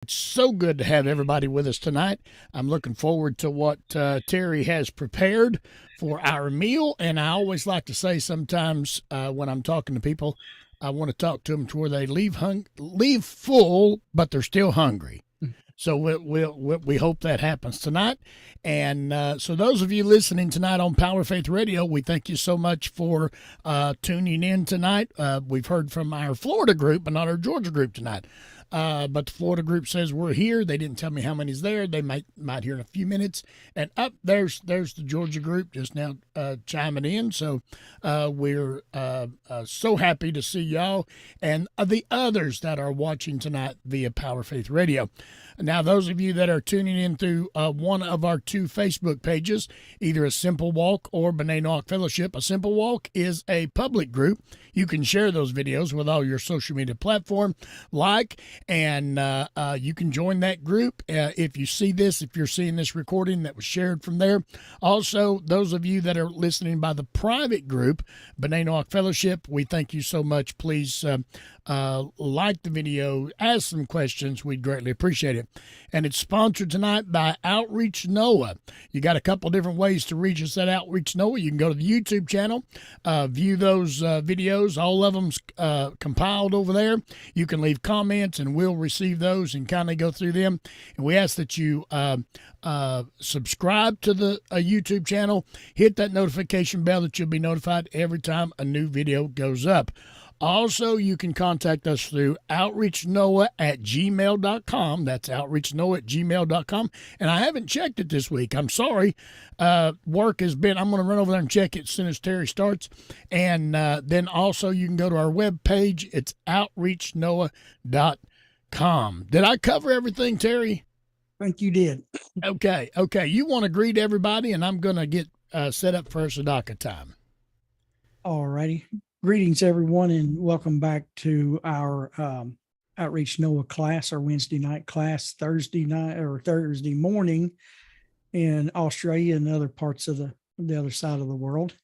It's so good to have everybody with us tonight. I'm looking forward to what Terry has prepared for our meal. And I always like to say sometimes when I'm talking to people, I want to talk to them to where they leave full, but they're still hungry. So we hope that happens tonight. And so those of you listening tonight on Power Faith Radio, we thank you so much for tuning in tonight. We've heard from our Florida group, but not our Georgia group tonight. But the Florida group says we're here. They didn't tell me how many's there. They might hear in a few minutes. And up there's the Georgia group just now chiming in. So we're so happy to see y'all and the others that are watching tonight via Power Faith Radio. Now, those of you that are tuning in through one of our two Facebook pages, either A Simple Walk or B'nai Noach Fellowship, A Simple Walk is a public group. You can share those videos with all your social media platform, and you can join that group if you're seeing this recording that was shared from there. Also, those of you that are listening by the private group, B'nai Noach Fellowship, we thank you so much. Please like the video, ask some questions. We'd greatly appreciate it. And it's sponsored tonight by Outreach Noah. You got a couple different ways to reach us at Outreach Noah. You can go to the YouTube channel, view those videos. All of them's compiled over there. You can leave comments, and we'll receive those and kind of go through them. And we ask that you subscribe to the YouTube channel, hit that notification bell that you'll be notified every time a new video goes up. Also, you can contact us through outreachnoah@gmail.com. That's outreachnoah@gmail.com. And I haven't checked it this week. I'm sorry. Work has been, I'm going to run over there and check it as soon as Terry starts. And then also you can go to our webpage. It's outreachnoah.com. Did I cover everything, Terry? I think you did. Okay. You want to greet everybody, and I'm going to get set up for Tzedakah time. All righty. Greetings, everyone, and welcome back to our Outreach Noah class, our Wednesday night class, Thursday morning in Australia and other parts of the other side of the world.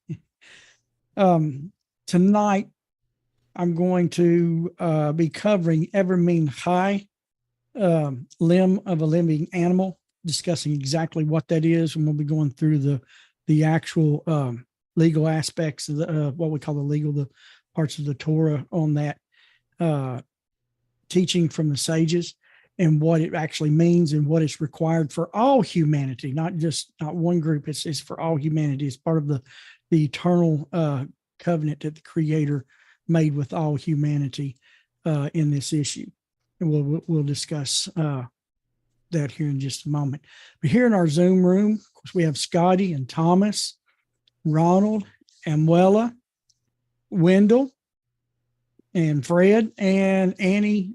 Tonight, I'm going to be covering every mean high limb of a living animal, discussing exactly what that is, and we'll be going through the actual legal aspects of what we call the parts of the Torah on that teaching from the sages and what it actually means and what it's required for all humanity, not one group. It's for all humanity. It's part of the eternal covenant that the Creator made with all humanity in this issue. And we'll discuss that here in just a moment. But here in our Zoom room, of course, we have Scotty and Thomas, Ronald, Amuela, Wendell, and Fred, and Annie,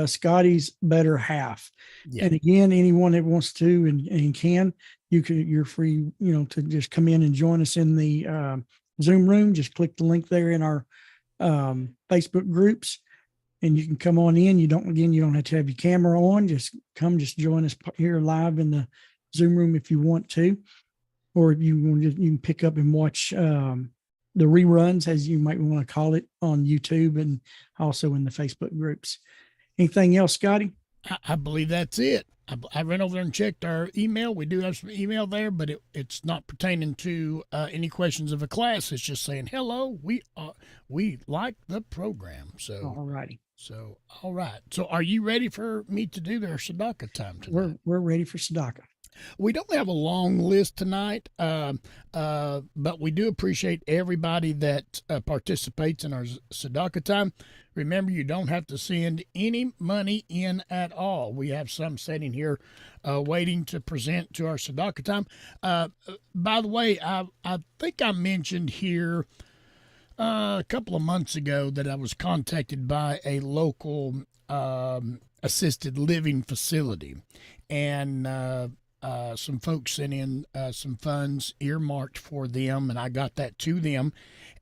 Scotty's better half. Yeah. And again, anyone that wants to and can, you're free, to just come in and join us in the Zoom room. Just click the link there in our Facebook groups, and you can come on in. You don't have to have your camera on. Just join us here live in the Zoom room if you want to. Or if you want, you can pick up and watch the reruns, as you might want to call it, on YouTube and also in the Facebook groups. Anything else, Scotty? I believe that's it. I ran over there and checked our email. We do have some email there, but it's not pertaining to any questions of a class. It's just saying hello. We like the program. So all righty. So all right. So are you ready for me to do their Tzedakah time tonight? We're ready for Tzedakah. We don't have a long list tonight, but we do appreciate everybody that participates in our Tzedakah time. Remember, you don't have to send any money in at all. We have some sitting here waiting to present to our Tzedakah time. By the way, I think I mentioned here a couple of months ago that I was contacted by a local assisted living facility, and some folks sent in some funds earmarked for them, and I got that to them.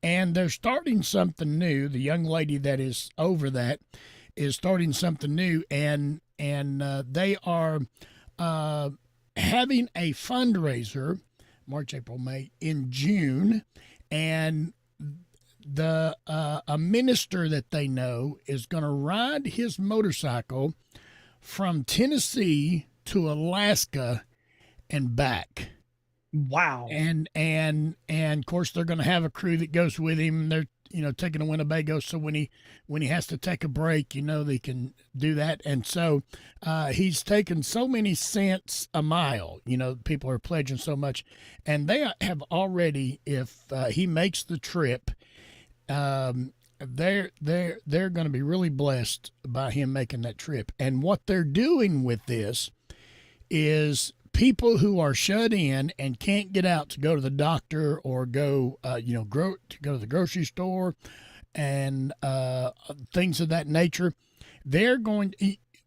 And they're starting something new. The young lady that is over that is starting something new, and they are having a fundraiser, March, April, May, in June, and a minister that they know is going to ride his motorcycle from Tennessee to Alaska and back. Wow. And of course they're going to have a crew that goes with him. They're taking a Winnebago, so when he has to take a break, they can do that. And so he's taken so many cents a mile. People are pledging so much, and they have already, if he makes the trip, they're going to be really blessed by him making that trip. And what they're doing with this is people who are shut in and can't get out to go to the doctor or go, to go to the grocery store and things of that nature. They're going.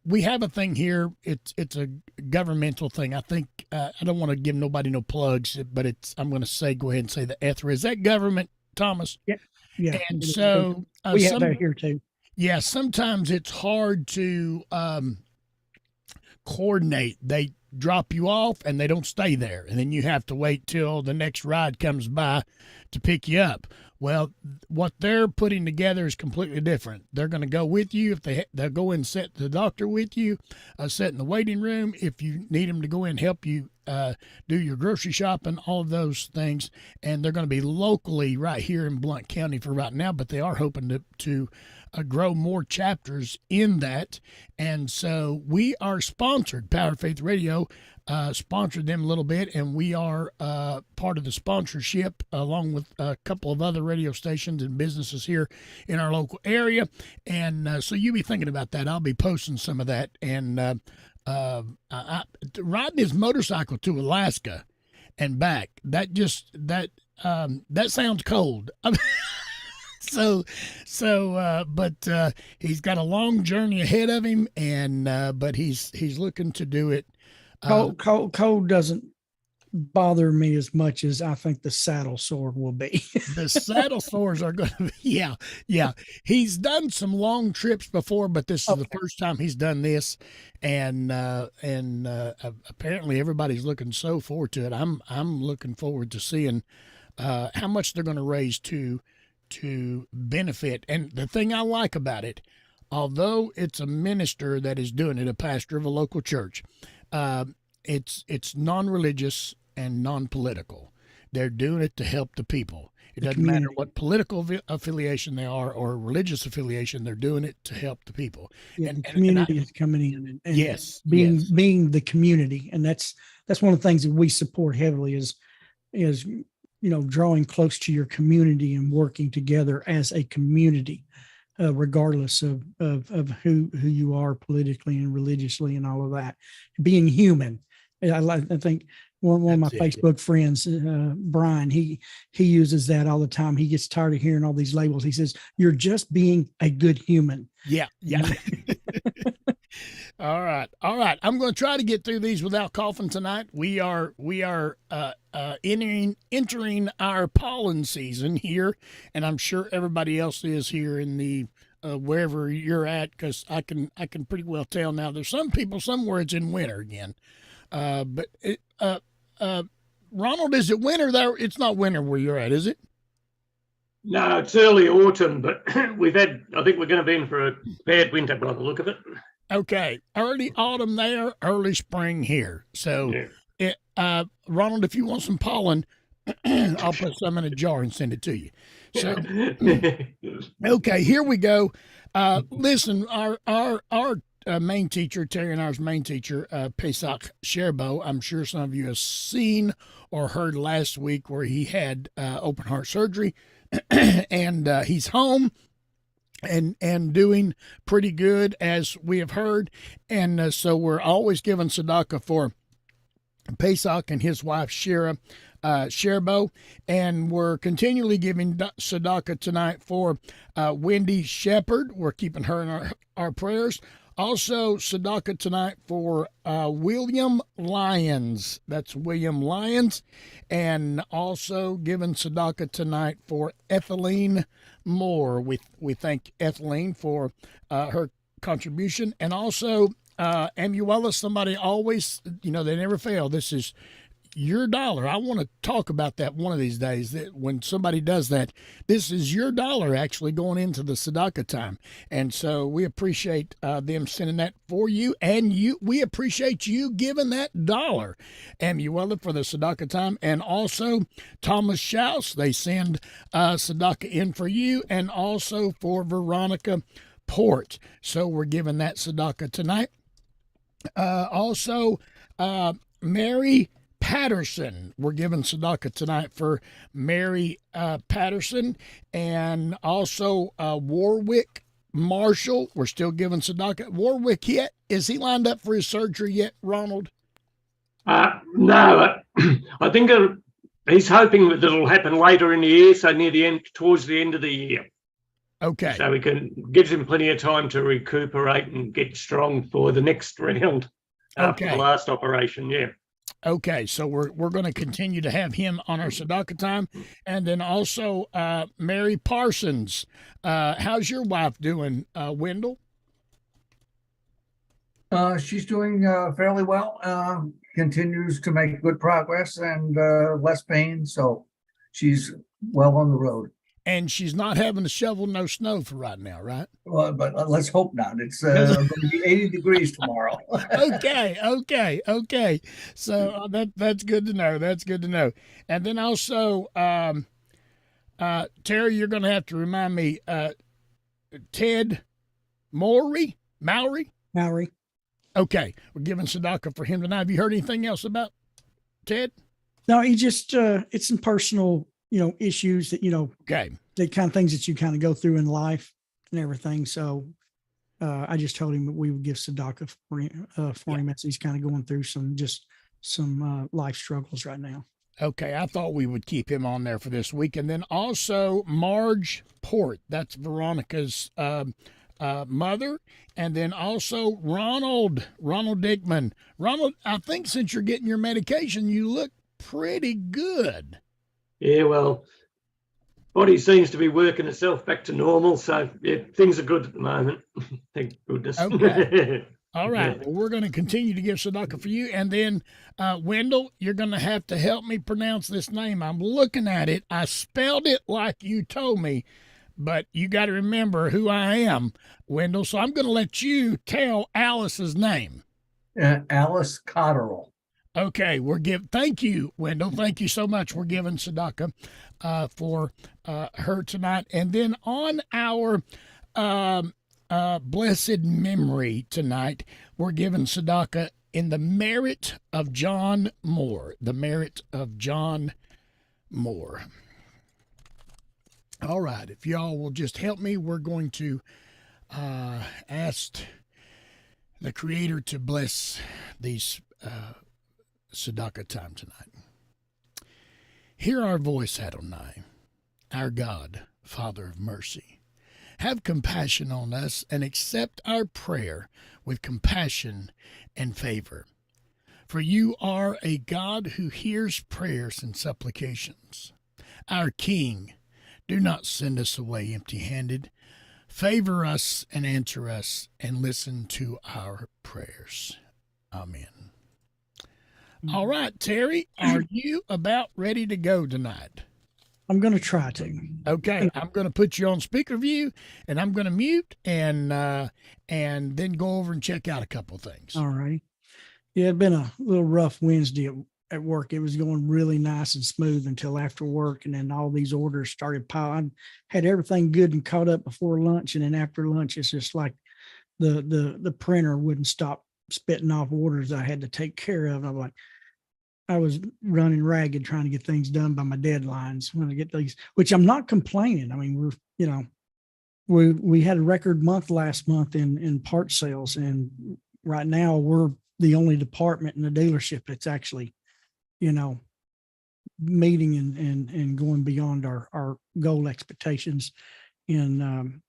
We have a thing here. It's a governmental thing. I think I don't want to give nobody no plugs, but I'm going to say, go ahead and say the ETHRA. Is that government, Thomas? Yeah. Yeah. And so we have that here too. Yeah. Sometimes it's hard to coordinate. They drop you off and they don't stay there, and then you have to wait till the next ride comes by to pick you up. Well, what they're putting together is completely different. They're going to go with you. If they'll go and sit the doctor with you, sit in the waiting room. If you need them to go in and help you do your grocery shopping, all of those things. And they're going to be locally right here in Blount County for right now, but they are hoping to grow more chapters in that. And so we are sponsored. Power Faith Radio sponsored them a little bit, and we are part of the sponsorship along with a couple of other radio stations and businesses here in our local area. And so you be thinking about that. I'll be posting some of that. And riding his motorcycle to Alaska and back, that sounds cold. But he's got a long journey ahead of him, and but he's looking to do it. Cold doesn't bother me as much as I think the saddle sore will be. The saddle sores are going to be, yeah. He's done some long trips before, but this is the first time he's done this, and apparently everybody's looking so forward to it. I'm looking forward to seeing how much they're going to raise to benefit. And the thing I like about it, although it's a minister that is doing it, a pastor of a local church, it's non-religious and non-political. They're doing it to help the people. It doesn't matter what political affiliation they are or religious affiliation. They're doing it to help the people. Yeah, and the community is coming in and yes, being the community, and that's one of the things that we support heavily is drawing close to your community and working together as a community, regardless of who you are politically and religiously and all of that. Being human. I think one of my Facebook friends, Brian, he uses that all the time. He gets tired of hearing all these labels. He says, "You're just being a good human." Yeah. All right. I'm going to try to get through these without coughing tonight. We are entering our pollen season here, and I'm sure everybody else is here in the wherever you're at, because I can pretty well tell now. There's some people somewhere it's in winter again, but Ronald, is it winter there? It's not winter where you're at, is it? No, it's early autumn, but I think we're going to be in for a bad winter by the look of it. Okay, early autumn there, early spring here. So, Ronald, if you want some pollen, I'll put some in a jar and send it to you. So, okay, here we go. Listen, our main teacher, Terry and ours main teacher, Pesach Sherbo, I'm sure some of you have seen or heard last week where he had open heart surgery, and he's home. And doing pretty good, as we have heard. And so we're always giving tzedakah for Pesach and his wife, Sherbo. And we're continually giving tzedakah tonight for Wendy Shepherd. We're keeping her in our prayers. Also, tzedakah tonight for William Lyons. That's William Lyons. And also giving tzedakah tonight for Ethelene Moore. We thank Ethelene for her contribution. And also, Amuela, somebody always, they never fail. This is your dollar. I want to talk about that one of these days. That when somebody does that, this is your dollar actually going into the tzedakah time, and so we appreciate them sending that for you, and we appreciate you giving that dollar, Amuela, for the tzedakah time, and also Thomas Schaus, they send tzedakah in for you, and also for Veronica Port. So we're giving that tzedakah tonight. Also, Mary Patterson, we're giving tzedakah tonight for Mary Patterson, and also Warwick Marshall, we're still giving tzedakah. Warwick, yet is he lined up for his surgery yet, Ronald? No, I think he's hoping that it'll happen later in the year, so near the end, towards the end of the year. Okay. So gives him plenty of time to recuperate and get strong for the next round after the last operation. Yeah. Okay, so we're going to continue to have him on our tzedakah time, and then also Mary Parsons. How's your wife doing, Wendell? She's doing fairly well. Continues to make good progress and less pain, so she's well on the road. And she's not having to shovel no snow for right now, right? Well, but let's hope not. It's going to be 80 degrees tomorrow. Okay. So that's good to know. That's good to know. And then also, Terry, you're going to have to remind me, Ted Mowry? Okay, we're giving tzedakah for him tonight. Have you heard anything else about Ted? No, he just it's some personal, issues that, Okay. the kind of things that you kind of go through in life and everything. So I just told him that we would give tzedakah for him as he's kind of going through some life struggles right now. Okay, I thought we would keep him on there for this week. And then also Marge Port, that's Veronica's mother. And then also Ronald Dickman. Ronald, I think since you're getting your medication, you look pretty good. Yeah, well, body seems to be working itself back to normal, so yeah, things are good at the moment. Thank goodness. Okay. All right. Well, we're going to continue to give tzedakah for you. And then, Wendell, you're going to have to help me pronounce this name. I'm looking at it. I spelled it like you told me, but you got to remember who I am, Wendell. So I'm going to let you tell Alice's name. Alice Cotterill. Okay, thank you, Wendell. Thank you so much. We're giving tzedakah for her tonight. And then on our blessed memory tonight, we're giving tzedakah in the merit of John Moore. The merit of John Moore. All right, if y'all will just help me, we're going to ask the Creator to bless these tzedakah time tonight. Hear our voice, Adonai, our God, Father of mercy. Have compassion on us and accept our prayer with compassion and favor. For you are a God who hears prayers and supplications. Our King, do not send us away empty-handed. Favor us and answer us and listen to our prayers. Amen. All right, Terry, are you about ready to go tonight? I'm going to try to. Okay, I'm going to put you on speaker view, and I'm going to mute and then go over and check out a couple of things. All right. Yeah, it'd been a little rough Wednesday at work. It was going really nice and smooth until after work, and then all these orders started piling. I had everything good and caught up before lunch, and then after lunch, it's just like the printer wouldn't stop spitting off orders I had to take care of. I'm like, I was running ragged trying to get things done by my deadlines when I get these, which I'm not complaining. I mean, we had a record month last month in part sales, and right now we're the only department in the dealership that's actually, meeting and going beyond our goal expectations in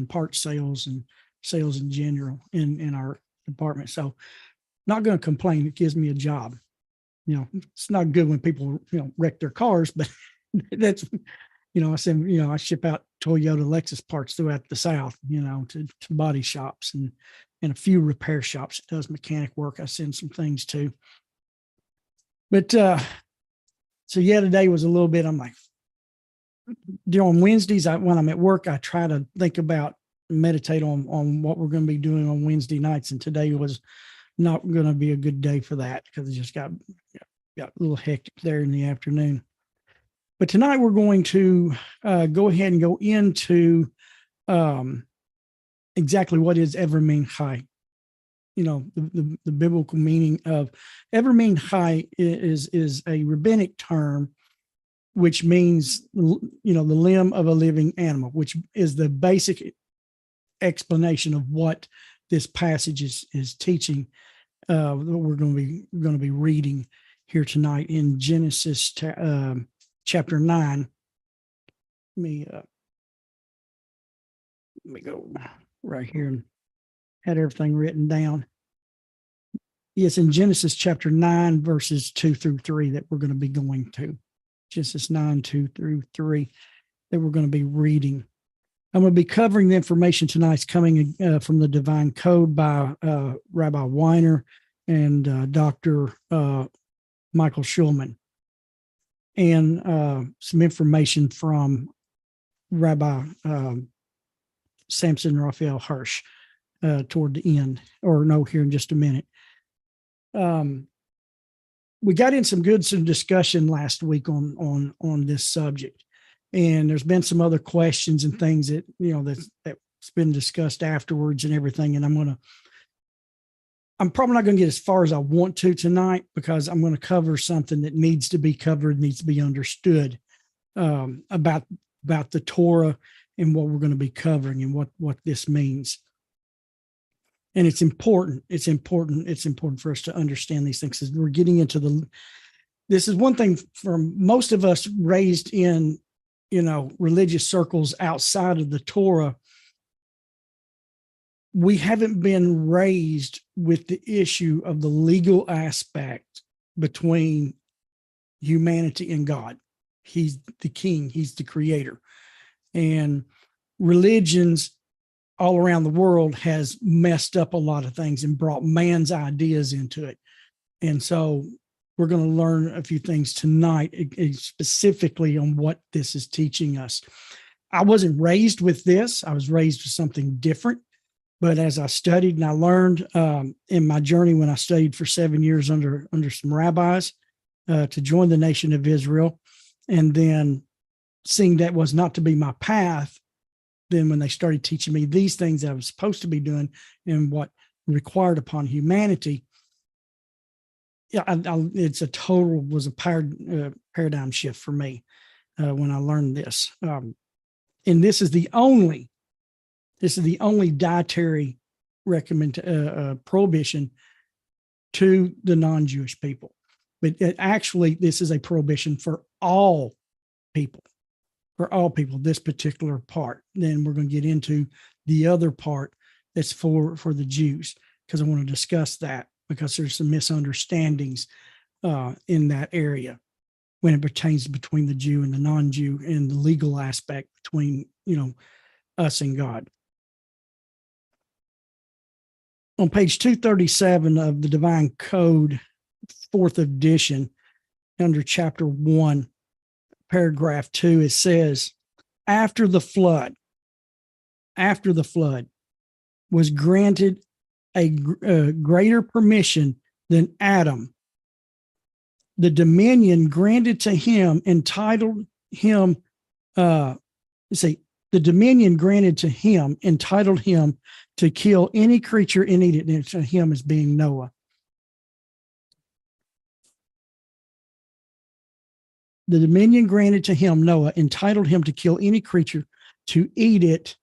part sales and sales in general in our department. So not going to complain. It gives me a job. It's not good when people, wreck their cars, but that's, I said, I ship out Toyota, Lexus parts throughout the South, to body shops and a few repair shops that does mechanic work. I send some things to. But so yeah, today was a little bit, I'm like, on Wednesdays, when I'm at work, I try to think about, meditate on what we're going to be doing on Wednesday nights. And today was not going to be a good day for that because it just got a little hectic there in the afternoon. But tonight we're going to go ahead and go into exactly what is Evermin Chai. You know, the biblical meaning of Evermin Chai is a rabbinic term, which means, you know, the limb of a living animal, which is the basic explanation of what this passage is teaching. That we're going to be reading here tonight in Genesis chapter 9. Let me go right here and had everything written down. Yes, in Genesis chapter 9, verses 2 through 3 that we're going to be going to. Genesis 9, 2 through 3 that we're going to be reading. I'm going to be covering the information tonight's coming from the Divine Code by Rabbi Weiner and Dr. Michael Schulman, and some information from Rabbi Samson Raphael Hirsch toward the end, or no, here in just a minute. We got in some discussion last week on this subject, and there's been some other questions and things that, you know, that's been discussed afterwards and everything. And I'm probably not going to get as far as I want to tonight, because I'm going to cover something that needs to be covered, needs to be understood about the Torah and what we're going to be covering and what this means. And it's important. It's important for us to understand these things, because we're getting into this is one thing for most of us raised in, you know, religious circles outside of the Torah. We haven't been raised with the issue of the legal aspect between humanity and God. He's the king, he's the creator. And religions all around the world has messed up a lot of things and brought man's ideas into it. And so we're going to learn a few things tonight, specifically on what this is teaching us. I wasn't raised with this. I was raised with something different. But as I studied and I learned in my journey, when I studied for 7 years under some rabbis to join the nation of Israel, and then seeing that was not to be my path, then when they started teaching me these things that I was supposed to be doing and what required upon humanity, yeah, was a paradigm shift for me when I learned this. And this is the only dietary prohibition to the non-Jewish people. But actually, this is a prohibition for all people. This particular part. Then we're going to get into the other part that's for the Jews, because I want to discuss that, because there's some misunderstandings in that area when it pertains between the Jew and the non-Jew, and the legal aspect between, you know, us and God. On page 237 of the Divine Code, 4th edition, under chapter 1, paragraph 2, it says, after the flood was granted a greater permission than Adam. The dominion granted to him entitled him to kill any creature and eat it. And to him as being Noah. The dominion granted to him, Noah, entitled him to kill any creature, to eat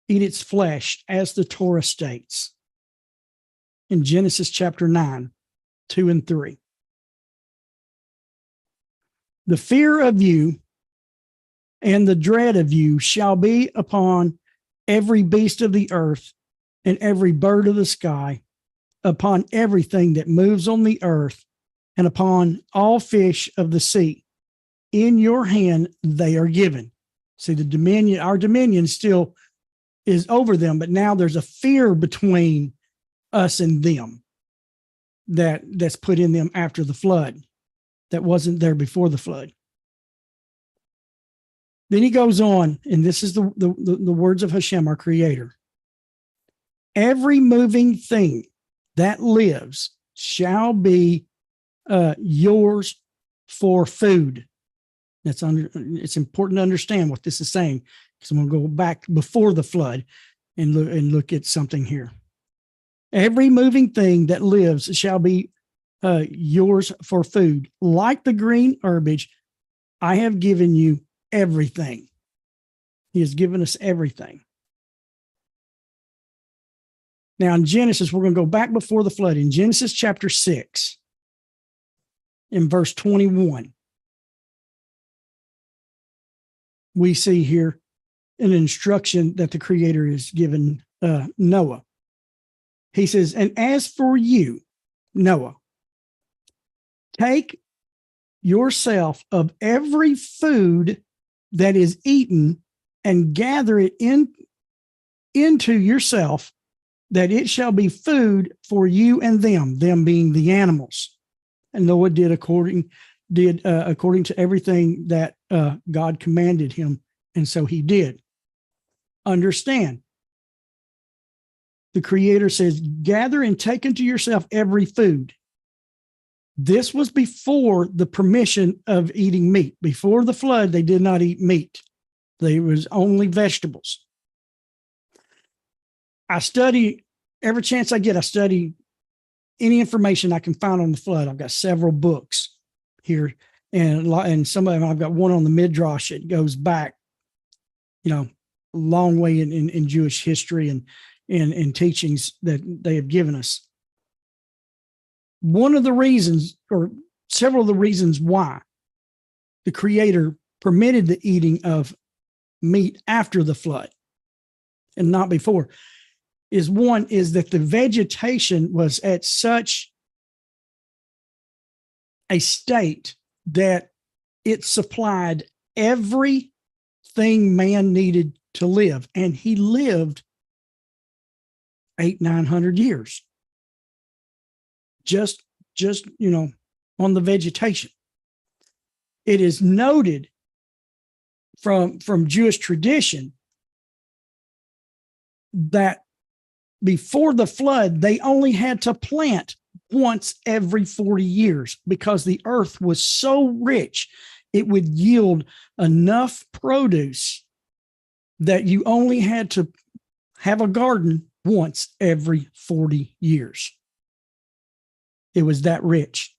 its flesh, as the Torah states in Genesis chapter 9, 2 and 3. The fear of you and the dread of you shall be upon every beast of the earth and every bird of the sky, upon everything that moves on the earth, and upon all fish of the sea. In your hand they are given. See, our dominion still is over them, but now there's a fear between us and them that's put in them after the flood. that wasn't there before the flood. Then he goes on, and this is the words of Hashem, our creator. Every moving thing that lives shall be yours for food. It's important to understand what this is saying, because I'm going to go back before the flood and look at something here. Every moving thing that lives shall be yours for food. Like the green herbage, I have given you everything. He has given us everything. Now in Genesis, we're going to go back before the flood. In Genesis chapter 6, in verse 21, we see here an instruction that the Creator is given Noah. He says, and as for you, Noah, take yourself of every food that is eaten and gather it into yourself, that it shall be food for you and them being the animals. And Noah did according to everything that God commanded him, and so he did. Understand, the Creator says, gather and take unto yourself every food. This was before the permission of eating meat. Before the flood, they did not eat meat. They was only vegetables. I study, every chance I get, I study any information I can find on the flood. I've got several books here, and some of them, I've got one on the Midrash. It goes back, a long way in Jewish history and teachings that they have given us. One of the reasons, or several of the reasons why the Creator permitted the eating of meat after the flood and not before, is that the vegetation was at such a state that it supplied everything man needed to live. And he lived 800-900 years. Just on the vegetation. It is noted from Jewish tradition that before the flood, they only had to plant once every 40 years because the earth was so rich, it would yield enough produce that you only had to have a garden once every 40 years. It was that rich.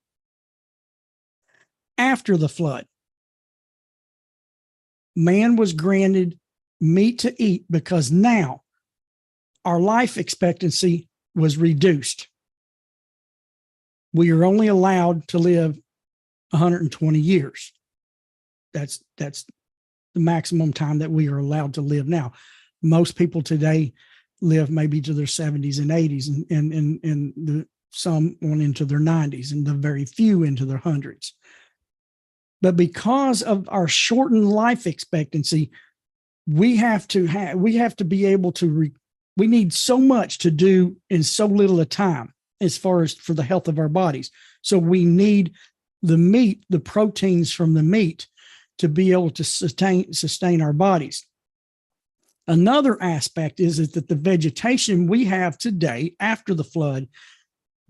After the flood, man was granted meat to eat because now our life expectancy was reduced. We are only allowed to live 120 years. That's the maximum time that we are allowed to live now. Most people today live maybe to their 70s and 80s, and some on into their 90s, and the very few into their hundreds. But because of our shortened life expectancy, we have to be able to, we need so much to do in so little a time as far as for the health of our bodies. So we need the meat, the proteins from the meat, to be able to sustain our bodies. Another aspect is that the vegetation we have today after the flood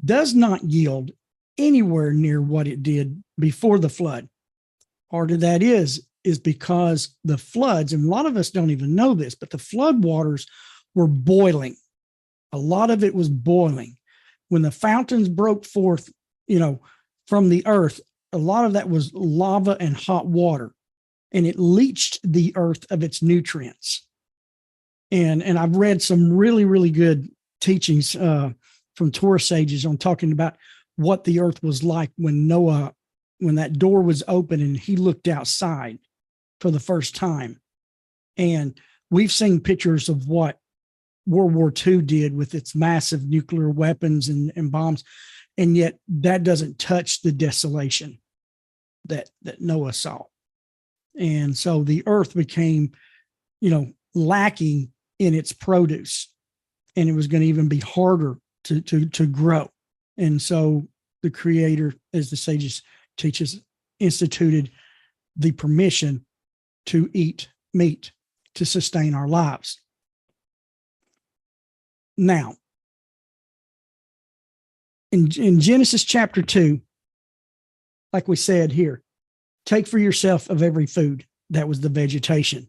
does not yield anywhere near what it did before the flood. Part of that is because the floods, and a lot of us don't even know this, but the flood waters were boiling. A lot of it was boiling. When the fountains broke forth, from the earth, a lot of that was lava and hot water, and it leached the earth of its nutrients. And I've read some really, really good teachings from Torah sages on talking about what the earth was like when that door was open and he looked outside for the first time. And we've seen pictures of what World War II did with its massive nuclear weapons and bombs. And yet that doesn't touch the desolation that Noah saw. And so the earth became, lacking in its produce, and it was going to even be harder to grow. And so the Creator, as the sages teaches, instituted the permission to eat meat to sustain our lives. Now, in Genesis chapter 2, like we said here, take for yourself of every food. That was the vegetation.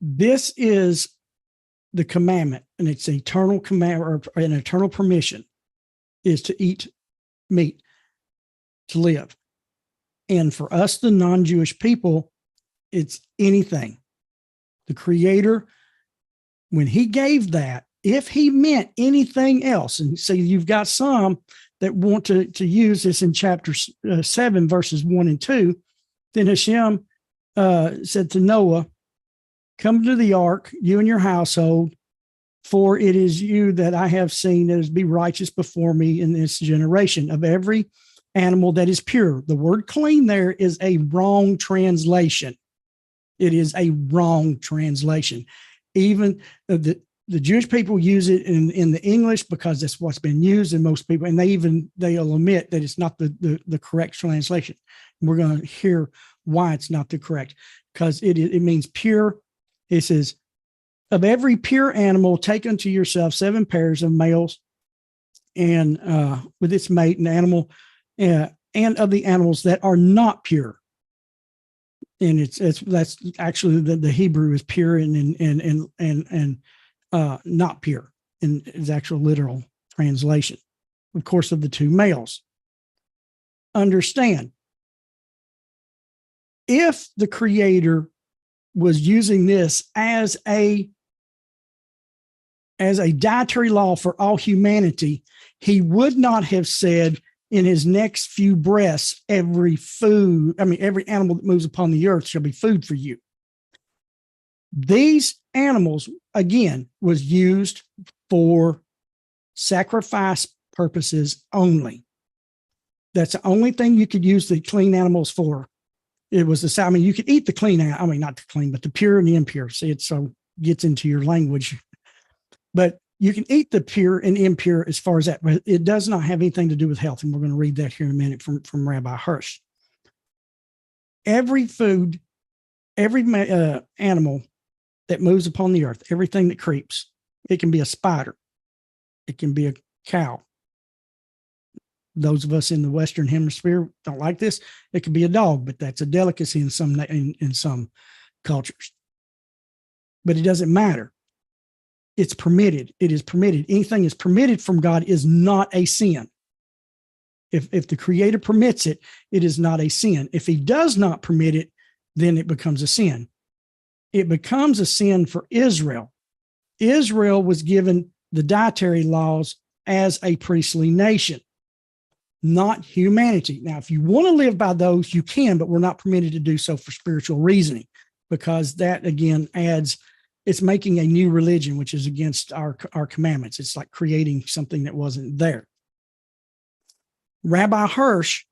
This is the commandment, and it's an eternal command or an eternal permission, is to eat meat to live. And for us, the non-Jewish people, it's anything. The Creator, when he gave that, if he meant anything else, and so you've got some that want to use this in chapter 7, verses 1 and 2, then Hashem said to Noah, come to the ark, you and your household, for it is you that I have seen that is be righteous before me in this generation. Of every animal that is pure. The word clean there is a wrong translation. It is a wrong translation. Even the Jewish people use it in the English because that's what's been used, and most people, and they'll admit that it's not the correct translation. We're going to hear why it's not the correct, because it means pure. It says, of every pure animal, take unto yourself 7 pairs of males, and with its mate, an animal, and of the animals that are not pure. And that's actually the Hebrew is pure and not pure in its actual literal translation. Of course, of the 2 males. Understand, if the Creator was using this as a dietary law for all humanity, he would not have said in his next few breaths, every animal that moves upon the earth shall be food for you. These animals, again, was used for sacrifice purposes only. That's the only thing you could use the clean animals for. It was you could eat the clean, not the clean, but the pure and the impure. See, it so gets into your language. But you can eat the pure and impure as far as that, but it does not have anything to do with health. And we're going to read that here in a minute from Rabbi Hirsch. Every food, every animal that moves upon the earth, everything that creeps, it can be a spider, it can be a cow. Those of us in the Western Hemisphere don't like this. It could be a dog, but that's a delicacy in some cultures. But it doesn't matter. It's permitted. It is permitted. Anything is permitted from God is not a sin. If the Creator permits it, it is not a sin. If he does not permit it, then it becomes a sin. It becomes a sin for Israel. Israel was given the dietary laws as a priestly nation, not humanity. Now, if you want to live by those, you can, but we're not permitted to do so for spiritual reasoning, because that, again, it's making a new religion, which is against our commandments. It's like creating something that wasn't there. Rabbi Hirsch,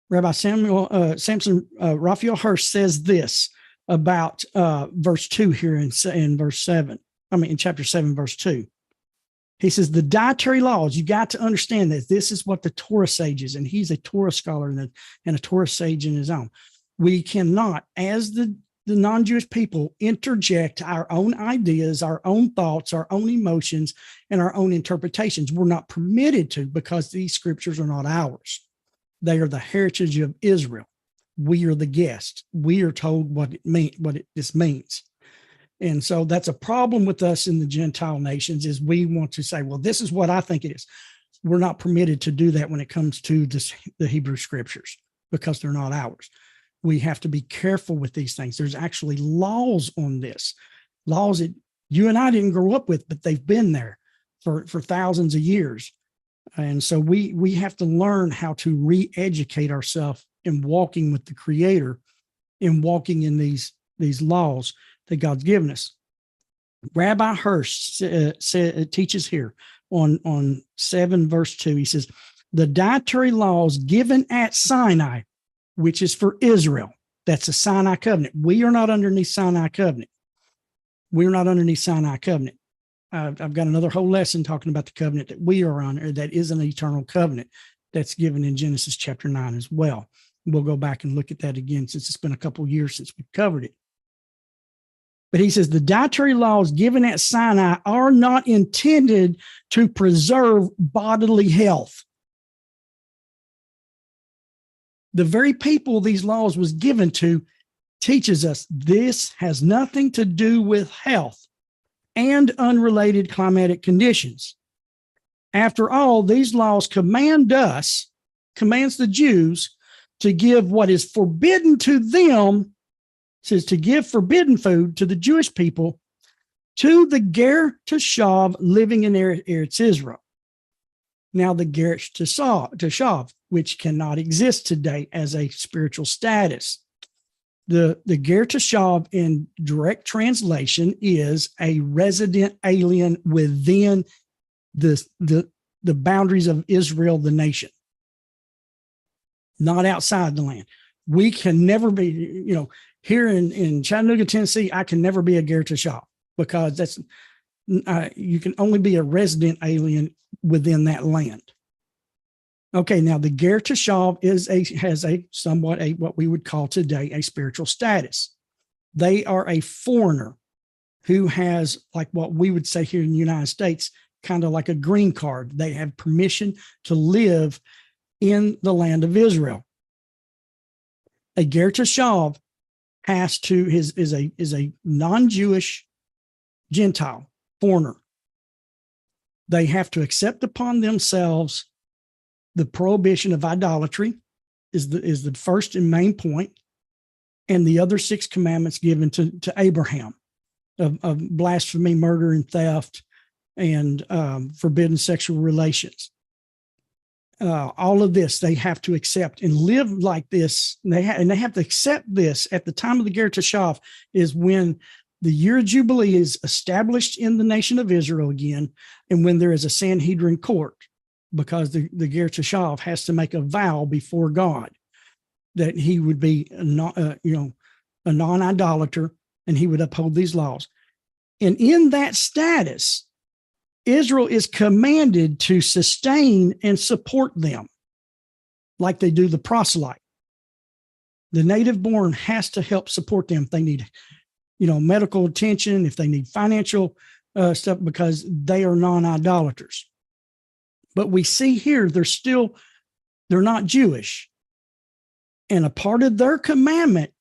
Rabbi Samson Raphael Hirsch says this about verse 2 here in verse 7. In chapter 7, verse 2. He says, the dietary laws, you got to understand that this is what the Torah sages, and he's a Torah scholar and a Torah sage in his own. We cannot, as the non-Jewish people, interject our own ideas, our own thoughts, our own emotions, and our own interpretations. We're not permitted to, because these scriptures are not ours. They are the heritage of Israel. We are the guests. We are told what this means. And so that's a problem with us in the Gentile nations, is we want to say, well, this is what I think it is. We're not permitted to do that when it comes to the Hebrew scriptures, because they're not ours. We have to be careful with these things. There's actually laws on this, laws that you and I didn't grow up with, but they've been there for thousands of years. And so we have to learn how to re-educate ourselves in walking with the Creator, in walking in these laws that God's given us. Rabbi Hirsch teaches here on 7 verse 2. He says, the dietary laws given at Sinai, which is for Israel. That's a Sinai covenant. We are not underneath Sinai covenant. We're not underneath Sinai covenant. I've got another whole lesson talking about the covenant that we are on, or that is an eternal covenant. that's given in Genesis chapter 9 as well. We'll go back and look at that again since it's been a couple of years since we've covered it. But he says the dietary laws given at Sinai are not intended to preserve bodily health. The very people these laws was given to teaches us this has nothing to do with health and unrelated climatic conditions. After all, these laws commands the Jews to give what is forbidden to them, says to give forbidden food to the Jewish people, to the Ger Tashav living in Eretz Israel. Now the Ger Tashav, which cannot exist today as a spiritual status. The Ger Tashav in direct translation is a resident alien within the boundaries of Israel, the nation, not outside the land. We can never be, here in Chattanooga, Tennessee, I can never be a Ger Tashav because you can only be a resident alien within that land. Okay, now the Ger Tashav has somewhat what we would call today a spiritual status. They are a foreigner who has, like what we would say here in the United States, kind of like a green card. They have permission to live in the land of Israel. A Ger Tashav is a non-Jewish Gentile foreigner. They have to accept upon themselves the prohibition of idolatry is the first and main point, and the other 6 commandments given to Abraham of blasphemy, murder, and theft, and forbidden sexual relations. All of this they have to accept and live like this. And they have to accept this at the time of the Ger Tashav is when the year of Jubilee is established in the nation of Israel again, and when there is a Sanhedrin court, because the Ger Tashav has to make a vow before God that he would be a non-idolater and he would uphold these laws. And in that status, Israel is commanded to sustain and support them like they do the proselyte. The native born has to help support them if they need, medical attention, if they need financial stuff, because they are non-idolaters. But we see here they're not Jewish. And a part of their commandment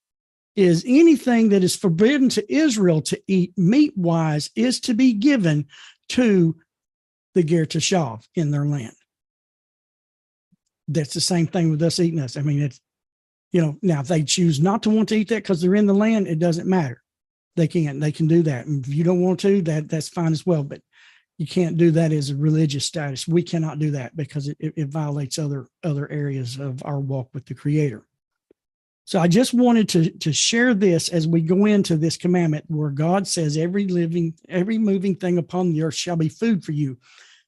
is anything that is forbidden to Israel to eat meat-wise is to be given to the Ger Tashav in their land. That's the same thing with us eating us. I mean, it's, now if they choose not to want to eat that because they're in the land, it doesn't matter. They can do that. And if you don't want to, that's fine as well. But you can't do that as a religious status. We cannot do that because it violates other areas of our walk with the Creator. So I just wanted to share this as we go into this commandment where God says every moving thing upon the earth shall be food for you.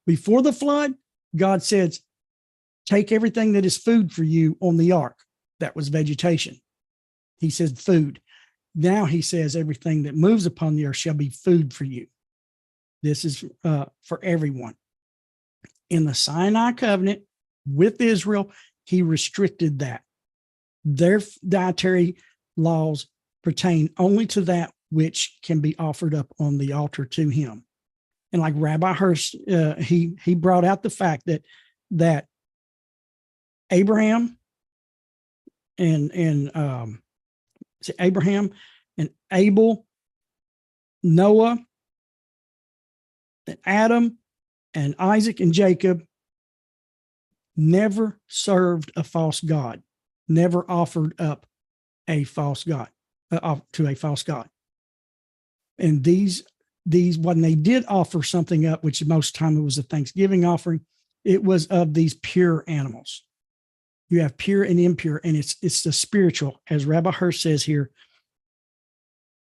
Before the flood, God says, take everything that is food for you on the ark. That was vegetation. He said food. Now he says everything that moves upon the earth shall be food for you. This is for everyone. In the Sinai covenant with Israel, he restricted that. Their dietary laws pertain only to that which can be offered up on the altar to him. And like Rabbi Hirsch, he brought out the fact that Abraham and Abel, Noah, and Adam, and Isaac and Jacob never served a false god, never offered up a false god to a false god. And these when they did offer something up, which most time it was a Thanksgiving offering, it was of these pure animals. You have pure and impure, and it's the spiritual, as Rabbi Hirsch says here.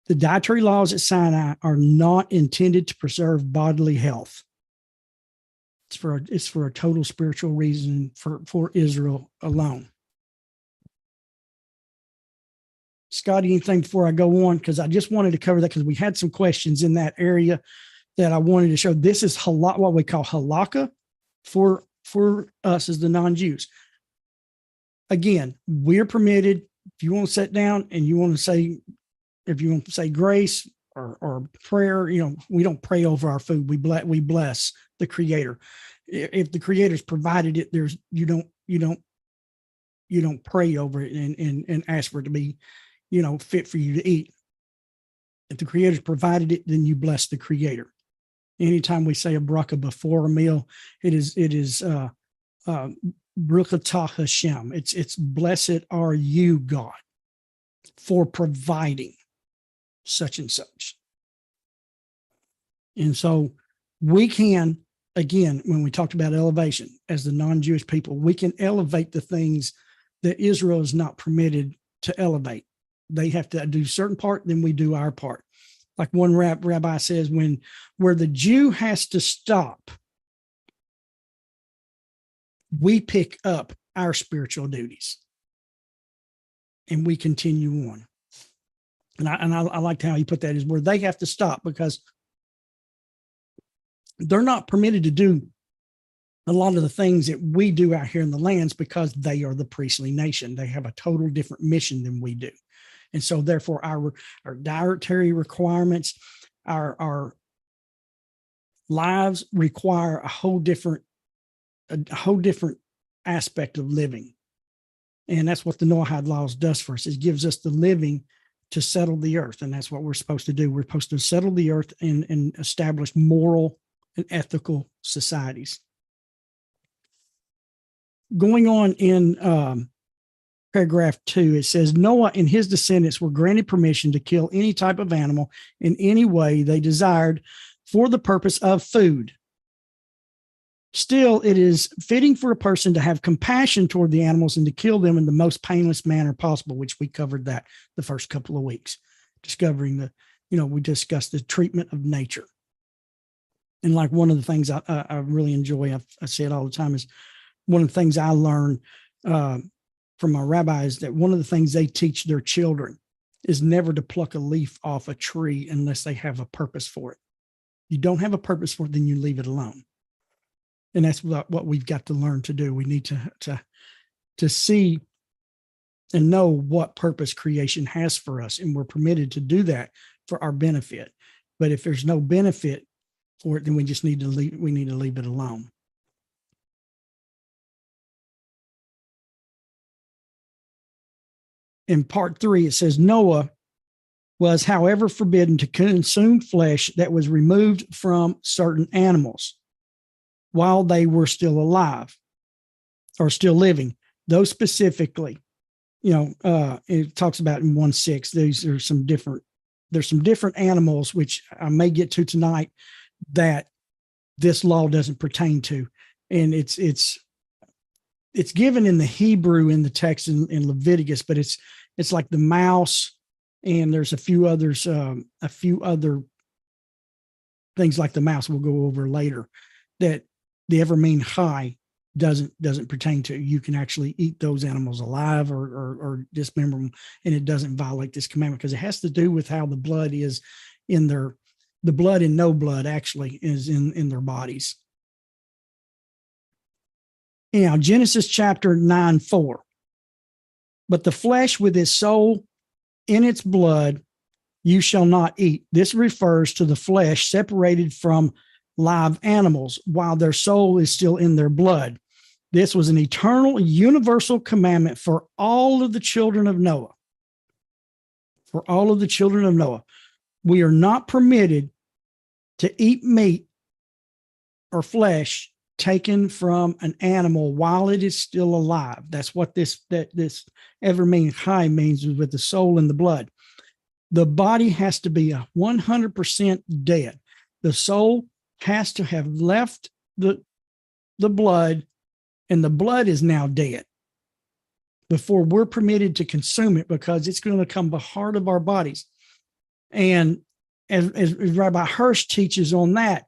The dietary laws at Sinai are not intended to preserve bodily health. It's for a total spiritual reason for Israel alone. Scott, anything before I go on? Because I just wanted to cover that because we had some questions in that area that I wanted to show. This is what we call halakha for for us as the non-Jews. Again, we're permitted, if you want to sit down and you want to say, if you want to say grace or prayer, we don't pray over our food. We bless the Creator. If the Creator's provided it, you don't pray over it and ask for it to be, fit for you to eat. If the Creator's provided it, then you bless the Creator. Anytime we say a bracha before a meal, it is Brukatah Hashem. It's blessed are you, God, for providing such and such. And so we can, again, when we talked about elevation as the non-Jewish people, we can elevate the things that Israel is not permitted to elevate. They have to do a certain part, then we do our part. Like one rabbi says, where the Jew has to stop, we pick up our spiritual duties and we continue on. And I liked how he put that, is where they have to stop, because they're not permitted to do a lot of the things that we do out here in the lands, because they are the priestly nation. They have a total different mission than we do. And so therefore our dietary requirements, our lives require a whole different aspect of living. And that's what the Noahide laws does for us. It gives us the living to settle the earth. And that's what we're supposed to do. We're supposed to settle the earth and establish moral and ethical societies. Going on in paragraph 2, it says, Noah and his descendants were granted permission to kill any type of animal in any way they desired for the purpose of food. Still, it is fitting for a person to have compassion toward the animals and to kill them in the most painless manner possible, which we covered that the first couple of weeks, discovering we discussed the treatment of nature. And like one of the things I really enjoy, I say it all the time, is one of the things I learned from my rabbis, that one of the things they teach their children is never to pluck a leaf off a tree unless they have a purpose for it. You don't have a purpose for it, then you leave it alone. And that's what we've got to learn to do. We need to see and know what purpose creation has for us, and we're permitted to do that for our benefit. But if there's no benefit for it, then we just need to leave it alone. In part 3, it says, Noah was, however, forbidden to consume flesh that was removed from certain animals while they were still alive or still living. Those specifically, it talks about in 1:6, there's some different animals, which I may get to tonight, that this law doesn't pertain to. And it's given in the Hebrew in the text in Leviticus, but it's like the mouse, and there's a few other things like the mouse we'll go over later, that the ever mean high doesn't pertain to. You can actually eat those animals alive or dismember them, and it doesn't violate this commandment, because it has to do with how the blood is in the blood and no blood actually is in their bodies. Now, Genesis chapter 9:4. But the flesh with its soul in its blood you shall not eat. This refers to the flesh separated from live animals while their soul is still in their blood. This was an eternal, universal commandment for all of the children of Noah. For all of the children of Noah. We are not permitted to eat meat or flesh taken from an animal while it is still alive. That's what this ever mean high means, with the soul and the blood. The body has to be 100% dead. The soul has to have left the blood, and the blood is now dead before we're permitted to consume it, because it's going to become the heart of our bodies. And as Rabbi Hirsch teaches on that,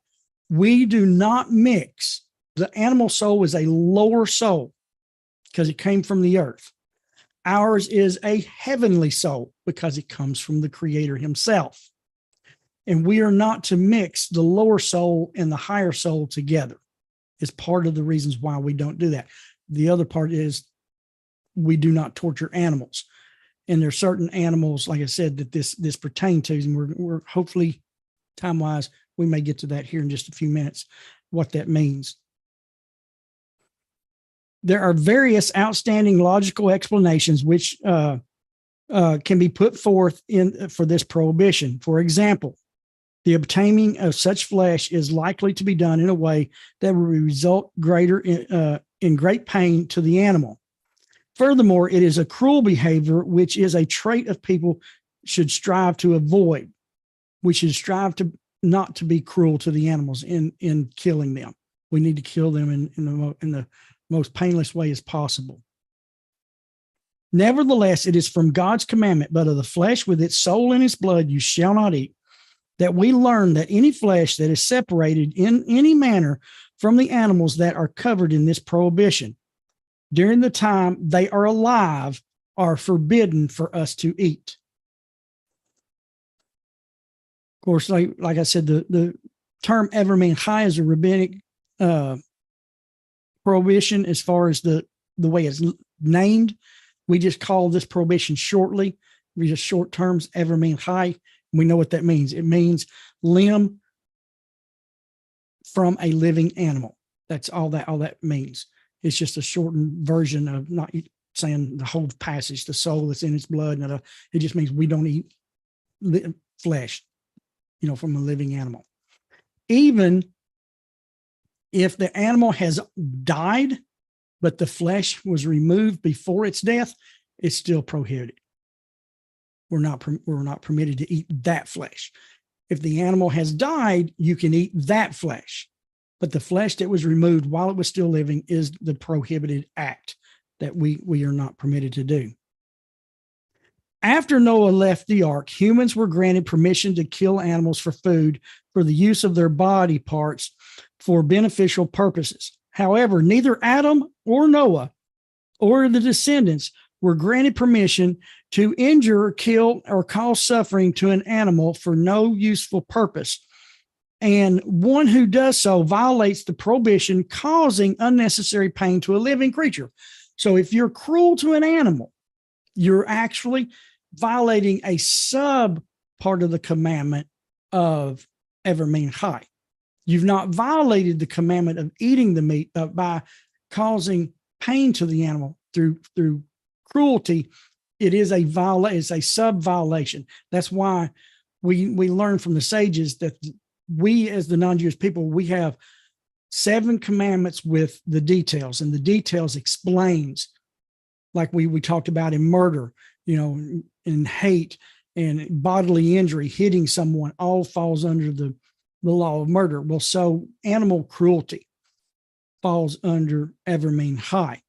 we do not mix. The animal soul is a lower soul because it came from the earth. Ours is a heavenly soul because it comes from the Creator himself. And we are not to mix the lower soul and the higher soul together. is part of the reasons why we don't do that. The other part is we do not torture animals. And there are certain animals, like I said, that this pertains to, and we're hopefully time-wise, we may get to that here in just a few minutes, what that means. There are various outstanding logical explanations which can be put forth for this prohibition. For example, the obtaining of such flesh is likely to be done in a way that will result in great pain to the animal. Furthermore, it is a cruel behavior, which is a trait of people should strive to avoid. We should strive to not to be cruel to the animals in killing them. We need to kill them in the most painless way as possible. Nevertheless, it is from God's commandment, but of the flesh with its soul and its blood you shall not eat, that we learn that any flesh that is separated in any manner from the animals that are covered in this prohibition, during the time they are alive, are forbidden for us to eat. Of course, like I said, the term ever mean high is a rabbinic prohibition as far as the way it's named. We just call this prohibition shortly. We just short terms, ever mean high. We know what that means. It means limb from a living animal. That's all that means. It's just a shortened version of not saying the whole passage, the soul that's in its blood. It just means we don't eat flesh, from a living animal. Even if the animal has died, but the flesh was removed before its death, it's still prohibited. We're not permitted to eat that flesh. If the animal has died, you can eat that flesh. But the flesh that was removed while it was still living is the prohibited act that we are not permitted to do. After Noah left the ark, humans were granted permission to kill animals for food, for the use of their body parts for beneficial purposes. However, neither Adam or Noah or the descendants were granted permission to injure, kill, or cause suffering to an animal for no useful purpose. And one who does so violates the prohibition, causing unnecessary pain to a living creature. So if you're cruel to an animal, you're actually violating a sub part of the commandment of ever mean high. You've not violated the commandment of eating the meat by causing pain to the animal through cruelty. It is it's a sub violation. That's why we learn from the sages that we, as the non-Jewish people, we have 7 commandments with the details, and the details explains, like we talked about in murder, in hate and bodily injury, hitting someone, all falls under the law of murder. Well, so animal cruelty falls under ever mean high.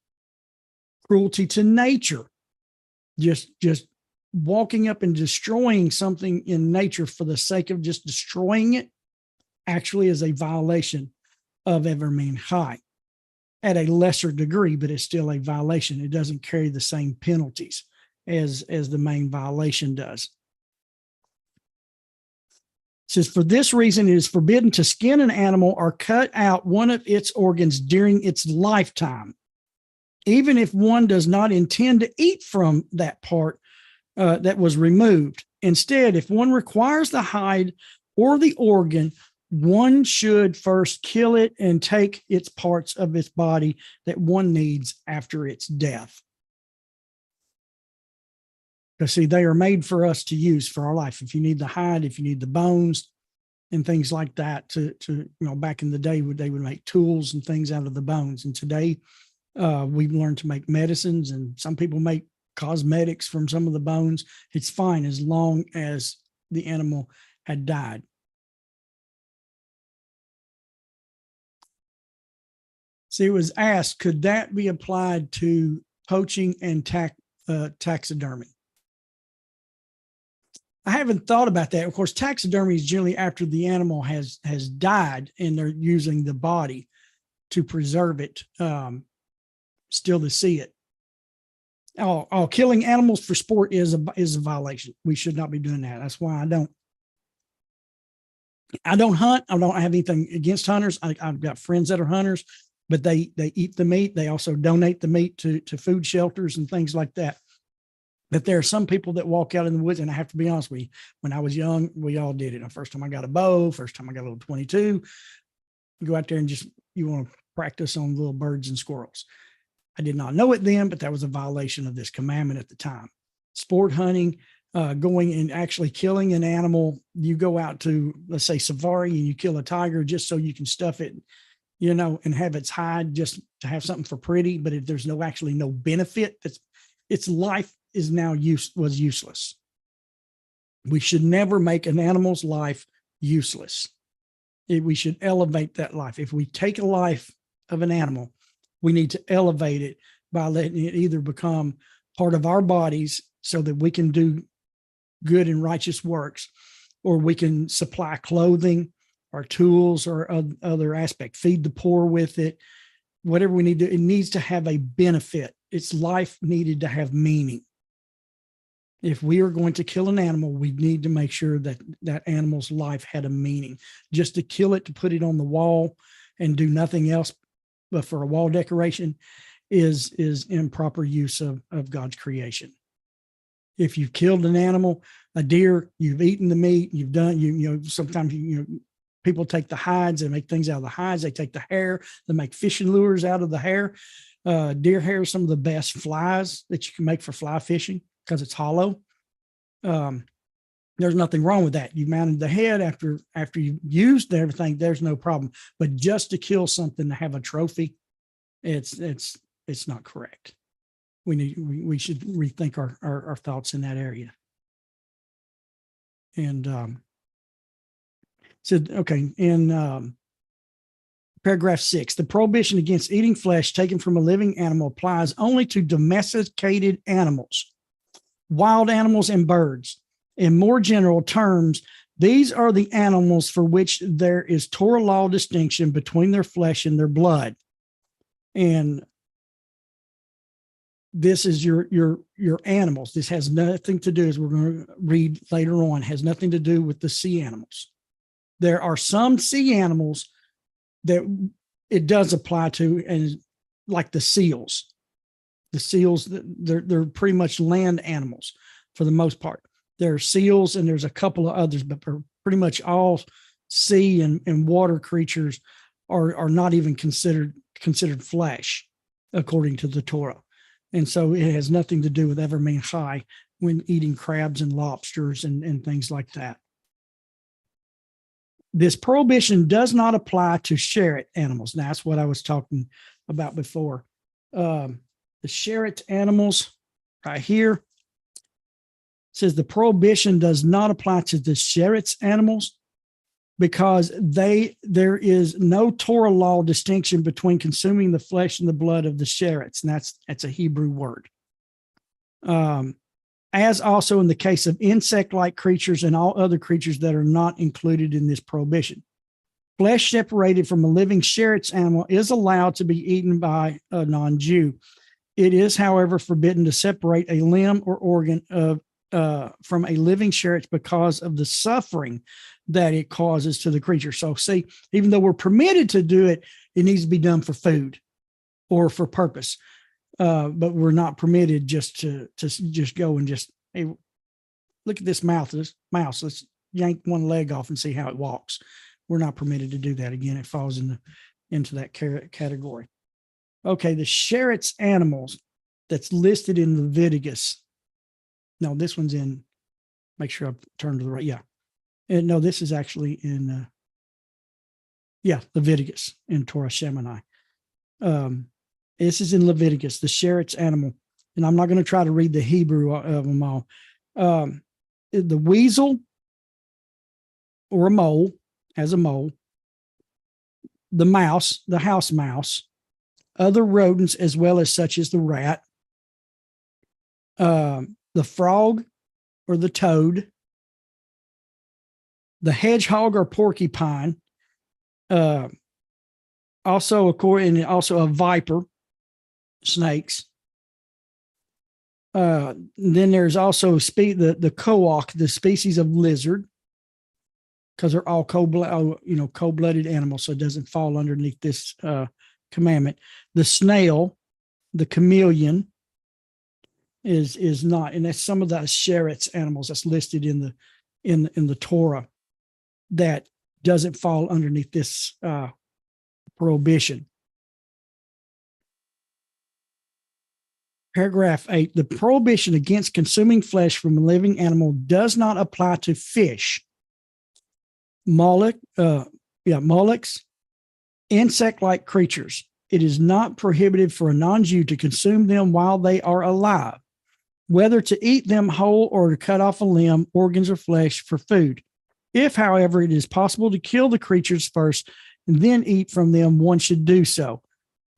Cruelty to nature, just walking up and destroying something in nature for the sake of just destroying it, actually is a violation of ever mean high at a lesser degree, but it's still a violation. It doesn't carry the same penalties as the main violation does. It says, for this reason, it is forbidden to skin an animal or cut out one of its organs during its lifetime, even if one does not intend to eat from that part that was removed. Instead, if one requires the hide or the organ, one should first kill it and take its parts of its body that one needs after its death. Because see, they are made for us to use for our life. If you need the hide, if you need the bones and things like that to back in the day, they would make tools and things out of the bones. And today we've learned to make medicines, and some people make cosmetics from some of the bones. It's fine as long as the animal had died. See, it was asked, could that be applied to poaching and taxidermy? I haven't thought about that. Of course, taxidermy is generally after the animal has died and they're using the body to preserve it, still to see it. Killing animals for sport is a violation. We should not be doing that. That's why I don't I don't hunt. I don't have anything against hunters. I've got friends that are hunters, but they eat the meat. They also donate the meat to food shelters and things like that. But there are some people that walk out in the woods, and I have to be honest with you, when I was young, we all did it. The first time I got a bow, first time I got a little 22, you go out there and you want to practice on little birds and squirrels. I did not know it then, but that was a violation of this commandment at the time. Sport hunting, going and actually killing an animal. You go out to, let's say, safari, and you kill a tiger just so you can stuff it, and have its hide just to have something for pretty. But if there's actually no benefit, its life is now was useless. We should never make an animal's life useless. We should elevate that life. If we take a life of an animal, we need to elevate it by letting it either become part of our bodies so that we can do good and righteous works, or we can supply clothing or tools or other aspect, feed the poor with it, whatever we need to. It needs to have a benefit. Its life needed to have meaning. If we are going to kill an animal, we need to make sure that that animal's life had a meaning. Just to kill it, to put it on the wall and do nothing else but for a wall decoration is improper use of God's creation. If you've killed an animal, a deer, you've eaten the meat, you've done, sometimes, people take the hides and make things out of the hides. They take the hair, they make fishing lures out of the hair. Deer hair is some of the best flies that you can make for fly fishing because it's hollow. There's nothing wrong with that. You mounted the head after you've used everything, there's no problem. But just to kill something to have a trophy, it's not correct. We should rethink our thoughts in that area. And in paragraph 6, the prohibition against eating flesh taken from a living animal applies only to domesticated animals, wild animals, and birds. In more general terms, these are the animals for which there is Torah law distinction between their flesh and their blood. And this is your animals. This has nothing to do, as we're going to read later on, has nothing to do with the sea animals. There are some sea animals that it does apply to, and like the seals. The seals, they're pretty much land animals for the most part. There are seals, and there's a couple of others, but pretty much all sea and water creatures are not even considered flesh according to the Torah. And so it has nothing to do with ever being high when eating crabs and lobsters and things like that. This prohibition does not apply to sheret animals. Now, that's what I was talking about before. The sheret animals right here says the prohibition does not apply to the sheret's animals because there is no Torah law distinction between consuming the flesh and the blood of the sherets, and that's a Hebrew word. As also in the case of insect-like creatures and all other creatures that are not included in this prohibition. Flesh separated from a living sheret's animal is allowed to be eaten by a non-Jew. It is, however, forbidden to separate a limb or organ from a living sheret because of the suffering that it causes to the creature. So see, even though we're permitted to do it, it needs to be done for food or for purpose. But we're not permitted just to just go and just, hey, look at this mouse. Let's yank one leg off and see how it walks. We're not permitted to do that. Again, it falls into that category. Okay, the sheret's animals that's listed in Leviticus. No, this one's in, make sure I turn to the right. Yeah. And no, this is actually in, Leviticus in Torah Shemini. This is in Leviticus, the sheret's animal. And I'm not going to try to read the Hebrew of them all. The weasel or a mole, as a mole, the mouse, the house mouse, other rodents, as well as such as the rat, the frog or the toad, the hedgehog or porcupine, also a viper, snakes. Then there's also the koach, the species of lizard, because they're all cold-blooded animals, so it doesn't fall underneath this commandment. The snail, the chameleon, is not, and that's some of the sheretz animals that's listed in the Torah that doesn't fall underneath this prohibition. Paragraph 8, the prohibition against consuming flesh from a living animal does not apply to fish, mollusks, insect-like creatures. It is not prohibited for a non-Jew to consume them while they are alive, whether to eat them whole or to cut off a limb, organs, or flesh for food. If, however, it is possible to kill the creatures first and then eat from them, one should do so.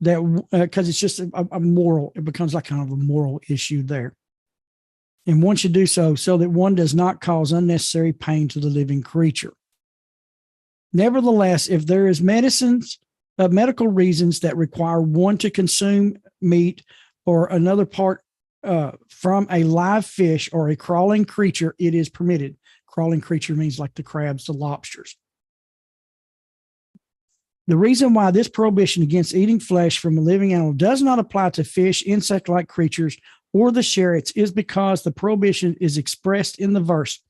That because it's just a moral, it becomes like kind of a moral issue there. And one should do so that one does not cause unnecessary pain to the living creature. Nevertheless, if there is medical reasons that require one to consume meat or another part from a live fish or a crawling creature, it is permitted. Crawling creature means like the crabs, the lobsters. The reason why this prohibition against eating flesh from a living animal does not apply to fish, insect-like creatures, or the sheretz is because the prohibition is expressed in the verse,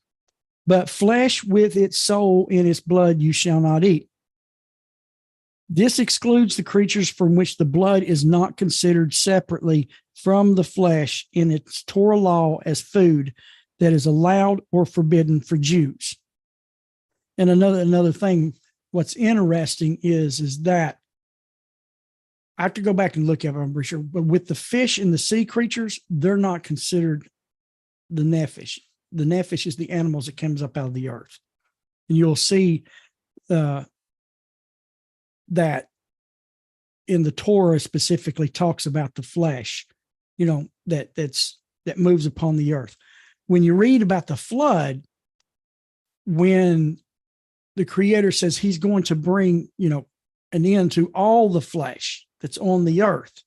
but flesh with its soul in its blood you shall not eat. This excludes the creatures from which the blood is not considered separately from the flesh in its Torah law as food that is allowed or forbidden for Jews. And another thing, what's interesting is that I have to go back and look at it, I'm pretty sure, but with the fish and the sea creatures, they're not considered the nephesh. The nephesh is the animals that comes up out of the earth. And you'll see that in the Torah specifically talks about the flesh, that moves upon the earth. When you read about the flood, when the Creator says he's going to bring, an end to all the flesh that's on the earth,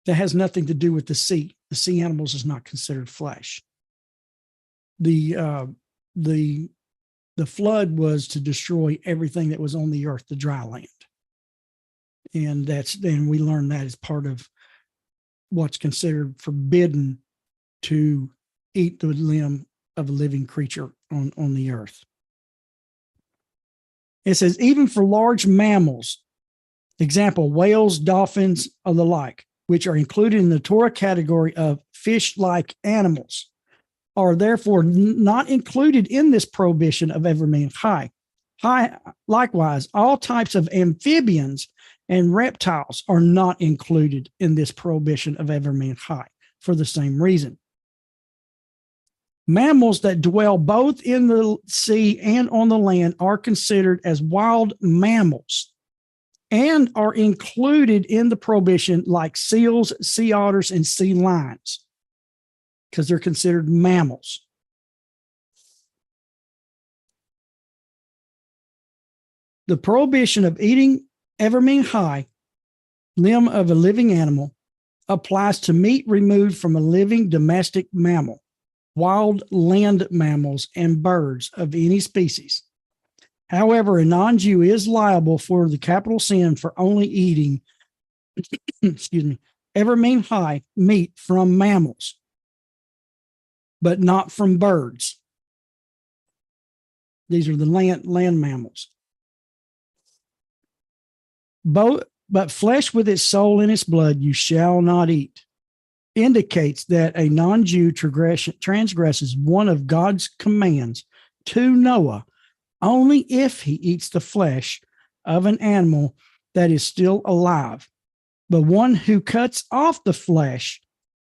that has nothing to do with the sea. The sea animals is not considered flesh. The flood was to destroy everything that was on the earth, the dry land. And we learn that as part of what's considered forbidden to eat the limb of a living creature on the earth. It says, even for large mammals, example, whales, dolphins, or the like, which are included in the Torah category of fish-like animals, are therefore not included in this prohibition of ever being high. Likewise, all types of amphibians and reptiles are not included in this prohibition of ever being high for the same reason. Mammals that dwell both in the sea and on the land are considered as wild mammals and are included in the prohibition like seals, sea otters, and sea lions because they're considered mammals. The prohibition of eating evermean high, limb of a living animal, applies to meat removed from a living domestic mammal, wild land mammals, and birds of any species. However, a non-Jew is liable for the capital sin for only eating, evermean high meat from mammals, but not from birds. These are the land mammals. But flesh with its soul and its blood you shall not eat, indicates that a non-Jew transgresses one of God's commands to Noah only if he eats the flesh of an animal that is still alive. But one who cuts off the flesh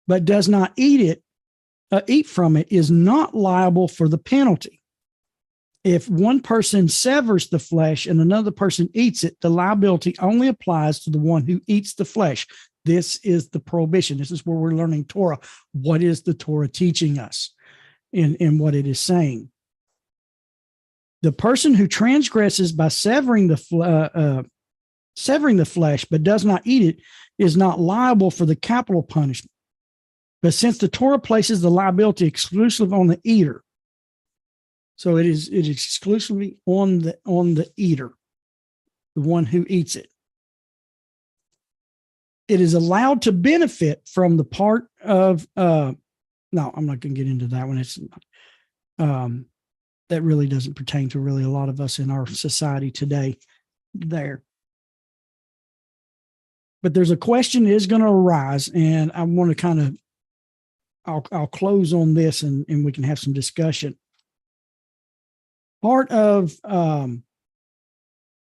but does not eat from it is not liable for the penalty. If one person severs the flesh and another person eats it, the liability only applies to the one who eats the flesh. This is the prohibition. This is where we're learning Torah. What is the Torah teaching us in what it is saying? The person who transgresses by severing the flesh but does not eat it is not liable for the capital punishment. But since the Torah places the liability exclusive on the eater, So it is exclusively on the eater, the one who eats it. It is allowed to benefit from the part of no, I'm not going to get into that one. It's that really doesn't pertain to really a lot of us in our society today there. But there's a question that is going to arise, and I want to kind of I'll close on this and we can have some discussion. Part of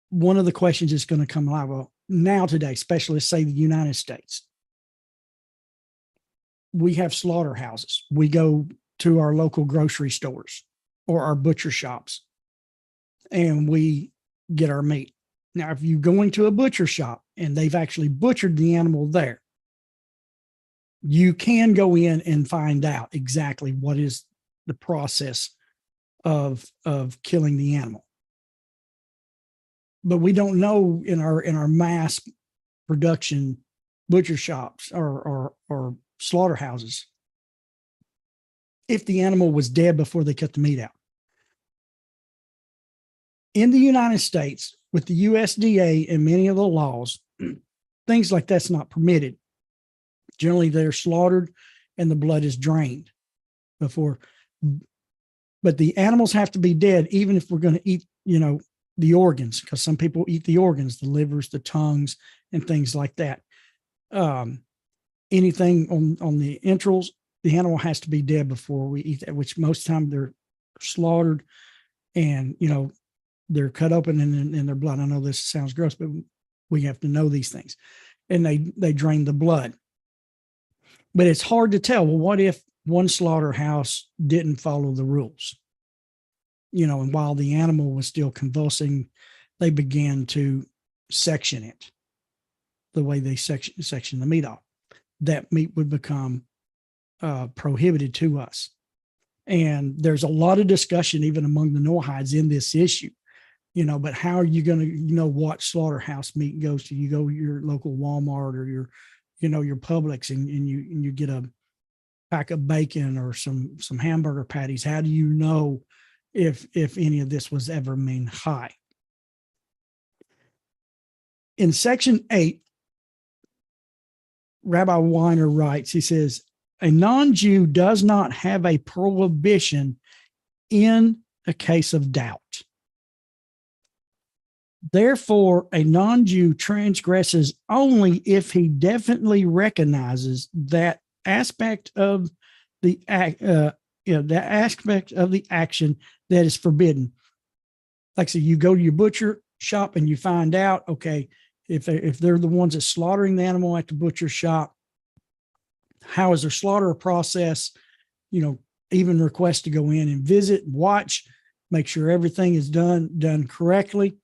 one of the questions that's going to come alive, well, now today, especially let's say the United States, we have slaughterhouses. We go to our local grocery stores or our butcher shops and we get our meat. Now, if you go into a butcher shop and they've actually butchered the animal there, you can go in and find out exactly what is the process of killing the animal. But we don't know in our mass production butcher shops or slaughterhouses if the animal was dead before they cut the meat out. In the United States, with the USDA and many of the laws, things like that's not permitted. Generally, they're slaughtered and the blood is drained before. But the animals have to be dead, even if we're going to eat, the organs, because some people eat the organs, the livers, the tongues, and things like that. Anything on the entrails, the animal has to be dead before we eat that, which most of the time they're slaughtered and, they're cut open and their blood. I know this sounds gross, but we have to know these things. And they drain the blood. But it's hard to tell. Well, what if one slaughterhouse didn't follow the rules? And while the animal was still convulsing, they began to section it the way they section the meat off. That meat would become prohibited to us. And there's a lot of discussion even among the Noahides in this issue, but how are you going to, what slaughterhouse meat goes to? You go to your local Walmart or your Publix and you get a pack of bacon or some hamburger patties. How do you know if any of this was ever made high? In section 8, Rabbi Weiner writes, he says, a non-Jew does not have a prohibition in a case of doubt. Therefore, a non-Jew transgresses only if he definitely recognizes that aspect of the aspect of the action that is forbidden. Like I said, you go to your butcher shop and you find out, okay, if they're the ones that's slaughtering the animal at the butcher shop, how is their slaughter process? Even request to go in and visit, watch, make sure everything is done correctly.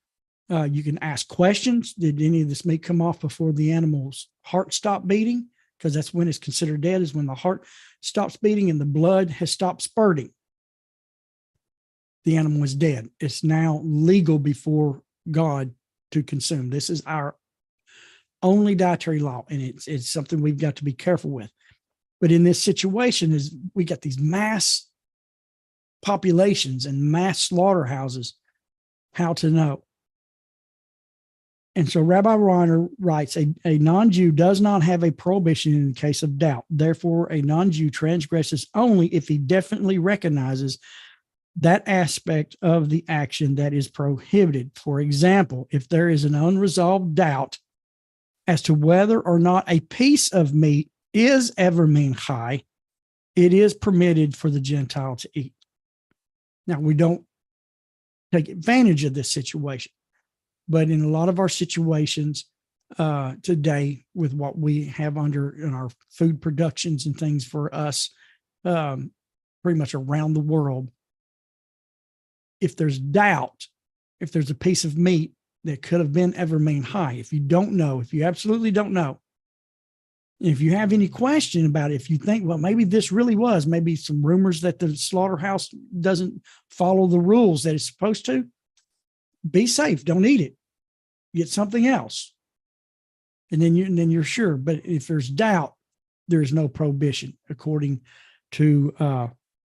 You can ask questions. Did any of this meat come off before the animal's heart stopped beating? Because that's when it's considered dead, is when the heart stops beating and the blood has stopped spurting. The animal is dead. It's now legal before God to consume. This is our only dietary law, and it's something we've got to be careful with. But in this situation, is we got these mass populations and mass slaughterhouses. How to know? And so Rabbi Weiner writes, a non-Jew does not have a prohibition in the case of doubt. Therefore, a non-Jew transgresses only if he definitely recognizes that aspect of the action that is prohibited. For example, if there is an unresolved doubt as to whether or not a piece of meat is ever min chai, it is permitted for the Gentile to eat. Now, we don't take advantage of this situation. But in a lot of our situations today, with what we have in our food productions and things for us, pretty much around the world, if there's doubt, if there's a piece of meat that could have been ever made high, if you don't know, if you absolutely don't know, if you have any question about it, if you think, well, maybe this really was, maybe some rumors that the slaughterhouse doesn't follow the rules that it's supposed to, be safe. Don't eat it. Get something else. And then you're sure. But if there's doubt, there is no prohibition, according to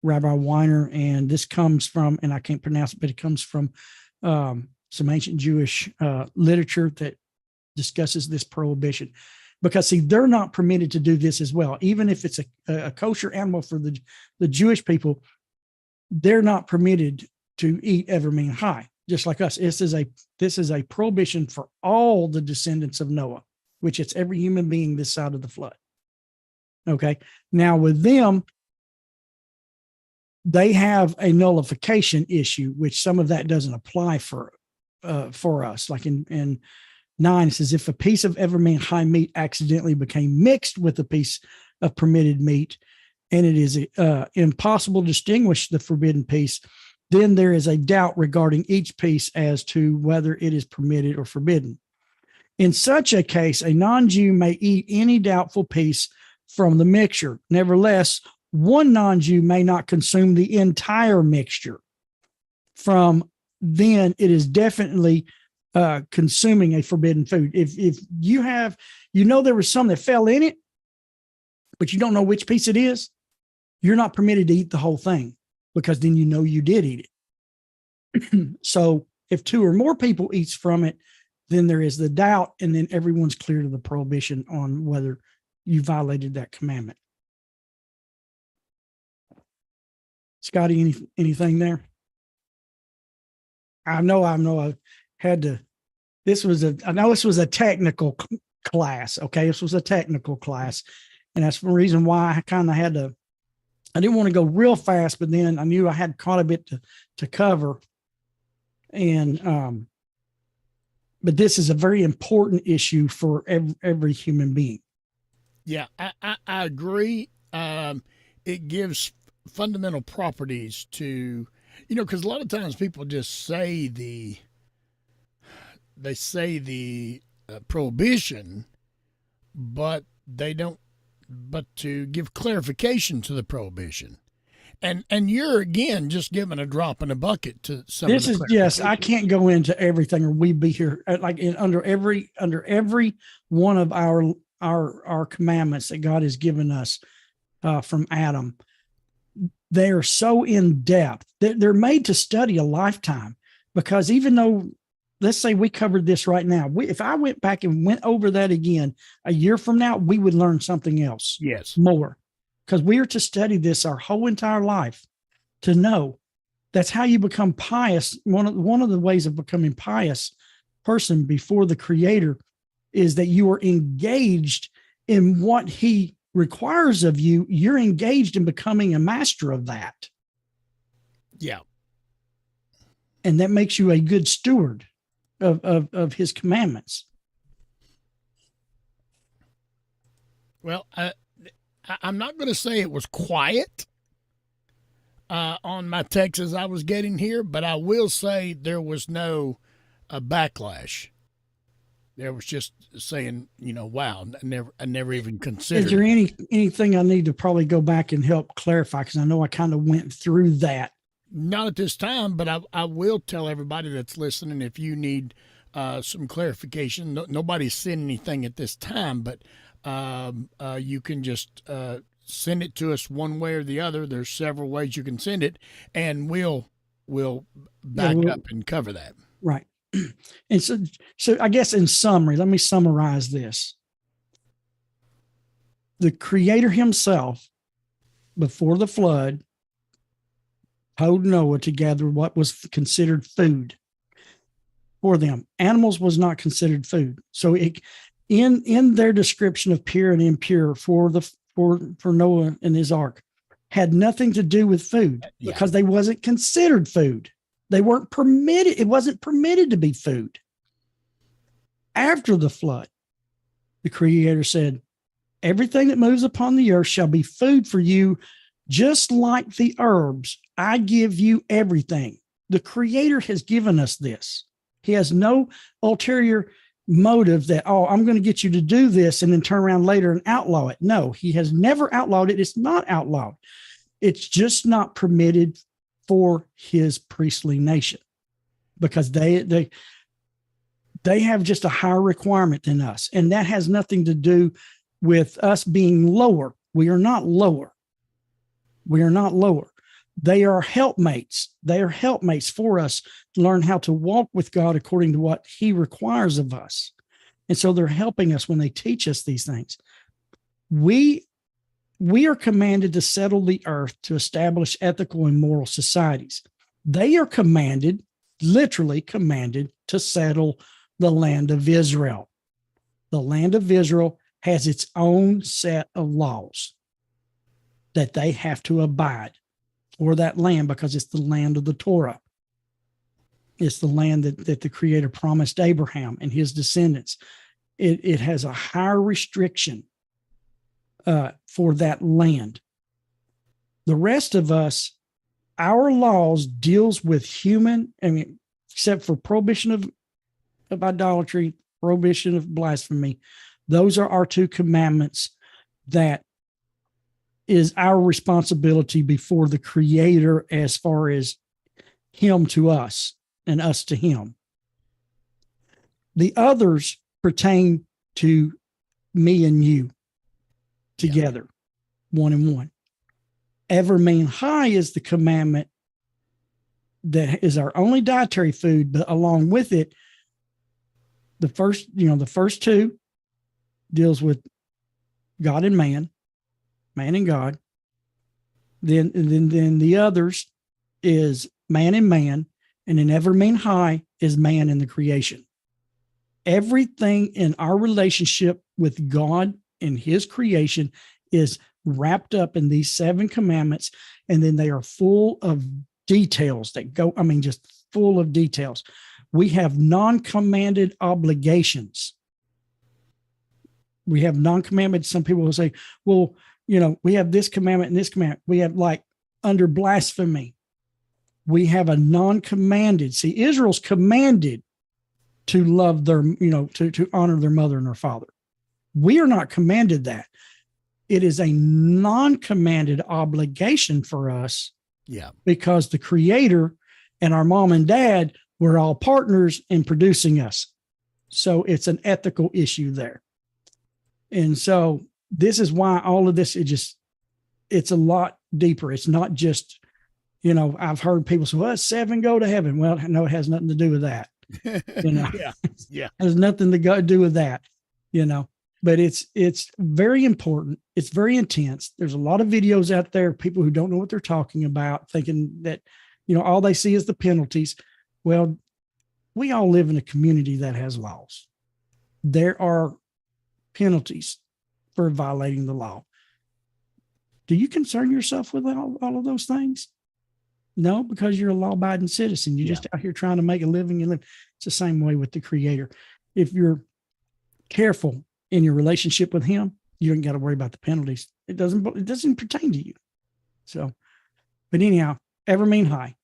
Rabbi Weiner, and this comes from, and I can't pronounce it, but it comes from some ancient Jewish literature that discusses this prohibition. Because see, they're not permitted to do this as well. Even if it's a kosher animal for the Jewish people, they're not permitted to eat evermean high, just like us. This is a prohibition for all the descendants of Noah, which it's every human being this side of the flood. Okay. Now with them, they have a nullification issue, which some of that doesn't apply for us. Like in 9, it says, if a piece of evermean high meat accidentally became mixed with a piece of permitted meat, and it is impossible to distinguish the forbidden piece, then there is a doubt regarding each piece as to whether it is permitted or forbidden. In such a case, a non-Jew may eat any doubtful piece from the mixture. Nevertheless, one non-Jew may not consume the entire mixture. From then, it is definitely consuming a forbidden food. If you have, there was some that fell in it, but you don't know which piece it is, you're not permitted to eat the whole thing, because then you did eat it. So if 2 or more people eats from it, then there is the doubt, and then everyone's clear to the prohibition on whether you violated that commandment. Scotty, anything there? I know I had to, I know this was a technical class. Okay. This was a technical class. And that's the reason why I kind of had to, I didn't want to go real fast, but then I knew I had quite a bit to cover. And, but this is a very important issue for every human being. Yeah, I agree. It gives fundamental properties to, because a lot of times people just say the prohibition, but they don't, but to give clarification to the prohibition. And you're again just giving a drop in a bucket to some. This is, yes, I can't go into everything, or we'd be here like under every one of our commandments that God has given us from Adam. They are so in depth that they're made to study a lifetime, because even though, let's say we covered this right now, if I went back and went over that again a year from now, we would learn something else. Yes. More, because we are to study this our whole entire life to know. That's how you become pious. One of the ways of becoming pious person before the Creator is that you are engaged in what He requires of you. You're engaged in becoming a master of that. Yeah. And that makes you a good steward of His commandments. Well, I'm not going to say it was quiet on my text as I was getting here, but I will say there was no backlash. There was just saying, wow, I never even considered. Is there anything I need to probably go back and help clarify? Because I know I kind of went through that. Not at this time, but I will tell everybody that's listening, if you need some clarification. Nobody's sent anything at this time, but you can just send it to us one way or the other. There's several ways you can send it, and we'll back up and cover that. Right. And so I guess in summary, let me summarize this. The Creator Himself, before the flood, told Noah to gather what was considered food for them. Animals was not considered food. So in their description of pure and impure for Noah and his ark, had nothing to do with food, because they wasn't considered food. They weren't permitted. It wasn't permitted to be food. After the flood, the Creator said, everything that moves upon the earth shall be food for you, just like the herbs. I give you everything. The Creator has given us this. He has no ulterior motive that, I'm going to get you to do this and then turn around later and outlaw it. No, He has never outlawed it. It's not outlawed. It's just not permitted for His priestly nation, because they have just a higher requirement than us. And that has nothing to do with us being lower. We are not lower. We are not lower. They are helpmates. They are helpmates for us to learn how to walk with God according to what he requires of us. And so they're helping us when they teach us these things. We are commanded to settle the earth to establish ethical and moral societies. They are commanded, literally commanded, to settle the land of Israel. The land of Israel has its own set of laws that they have to abide for that land, because it's the land of the Torah. It's the land that the Creator promised Abraham and his descendants. It has a higher restriction for that land. The rest of us, our laws deals with except for prohibition of idolatry, prohibition of blasphemy. Those are our two commandments that is our responsibility before the Creator, as far as him to us and us to him. The others pertain to me and you together, one and one. Ever mean high is the commandment that is our only dietary food, but along with it, the first two deals with God and man and God. Then the others is man and man, and then ever mean high is man and the creation. Everything in our relationship with God and his creation is wrapped up in these 7 commandments, and then they are full of details that go, just full of details. We have non-commanded obligations. We have non-commanded. Some people will say, well, we have this commandment and this commandment. We have, like, under blasphemy, we have a non-commanded. See, Israel's commanded to love their, to honor their mother and their father. We are not commanded that. It is a non-commanded obligation for us. Yeah. Because the Creator and our mom and dad were all partners in producing us. So it's an ethical issue there. And so this is why all of this, it's a lot deeper. It's not just, I've heard people say, well, 7 go to heaven. Well, no, it has nothing to do with that. Yeah. It has nothing to do with that, but it's very important. It's very intense. There's a lot of videos out there, people who don't know what they're talking about, thinking that, all they see is the penalties. Well, we all live in a community that has laws. There are penalties for violating the law. Do you concern yourself with all of those things? No, because you're a law-abiding citizen. You're just out here trying to make a living and live. It's the same way with the Creator. If you're careful in your relationship with him, you don't got to worry about the penalties. It doesn't pertain to you. So, but anyhow, ever mean high.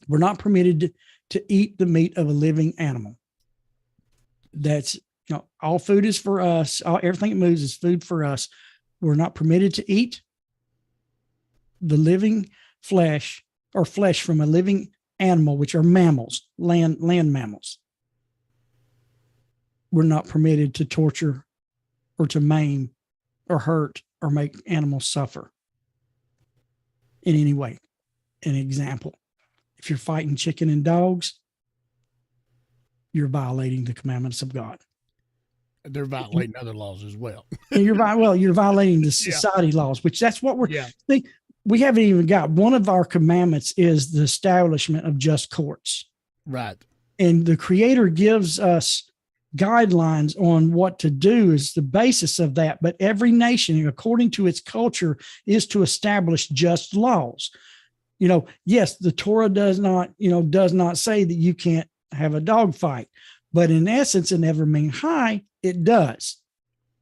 We're not permitted to eat the meat of a living animal. That's, all food is for us. Everything that moves is food for us. We're not permitted to eat the living flesh or flesh from a living animal, which are mammals, land mammals. We're not permitted to torture or to maim or hurt or make animals suffer in any way. An example, if you're fighting chicken and dogs, you're violating the commandments of God. They're violating other laws as well. And you're violating the society laws, which that's what we haven't even got. One of our commandments is the establishment of just courts. Right. And the Creator gives us guidelines on what to do is the basis of that. But every nation, according to its culture, is to establish just laws. Yes, the Torah does not say that you can't have a dog fight, but in essence, and ever mean high, it does.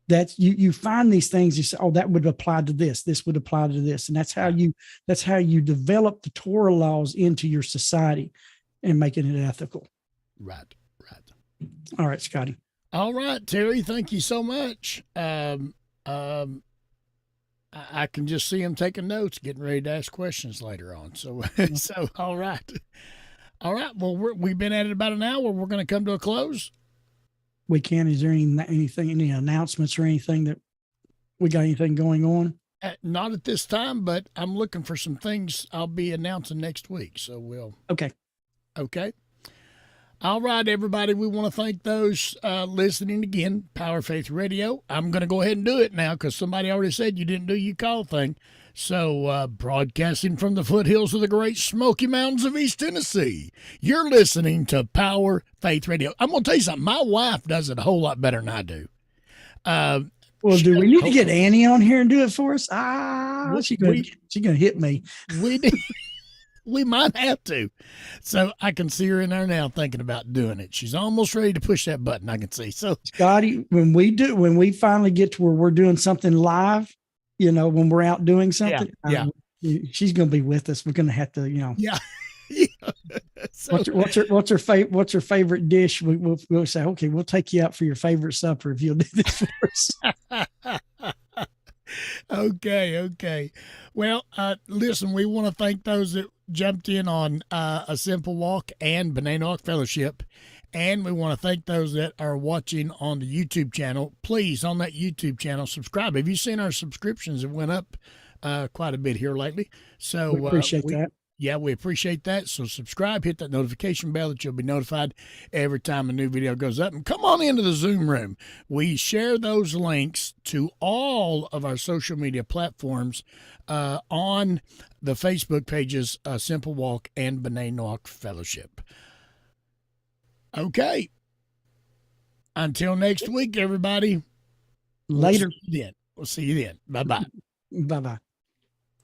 That's you find these things, you say, oh, that would apply to this. This would apply to this. And that's how you develop the Torah laws into your society and making it ethical. Right. All right, Scotty. All right, Terry, thank you so much. I can just see him taking notes, getting ready to ask questions later on. So all right. Well, we've been at it about an hour. We're going to come to a close. We can. Is there any announcements or anything that we got anything going on? Not at this time, but I'm looking for some things I'll be announcing next week. So Okay. okay. All right, everybody. We want to thank those listening again, Power Faith Radio. I'm going to go ahead and do it now because somebody already said you didn't do your call thing. So, broadcasting from the foothills of the Great Smoky Mountains of East Tennessee, you're listening to Power Faith Radio. I'm going to tell you something. My wife does it a whole lot better than I do. Well, do we need to get Annie on here and do it for us? She's gonna hit me. We might have to. So I can see her in there now thinking about doing it. She's almost ready to push that button, I can see. So Scotty, when we finally get to where we're doing something live, when we're out doing something, yeah. She's going to be with us. We're going to have to, Yeah. So, what's her favorite dish? We'll say, okay, we'll take you out for your favorite supper if you'll do this for us. Okay. Well, listen, we want to thank those that jumped in on A Simple Walk and B'nai Noach Fellowship. And we want to thank those that are watching on the YouTube channel. Please, on that YouTube channel, subscribe. Have you seen our subscriptions have went up quite a bit here lately? So we appreciate that. Yeah, we appreciate that. So subscribe, hit that notification bell that you'll be notified every time a new video goes up. And come on into the Zoom room. We share those links to all of our social media platforms on the Facebook pages, Simple Walk and B'nai Noach Fellowship. Okay. Until next week, everybody. Later. We'll see you then. Bye-bye. Bye-bye.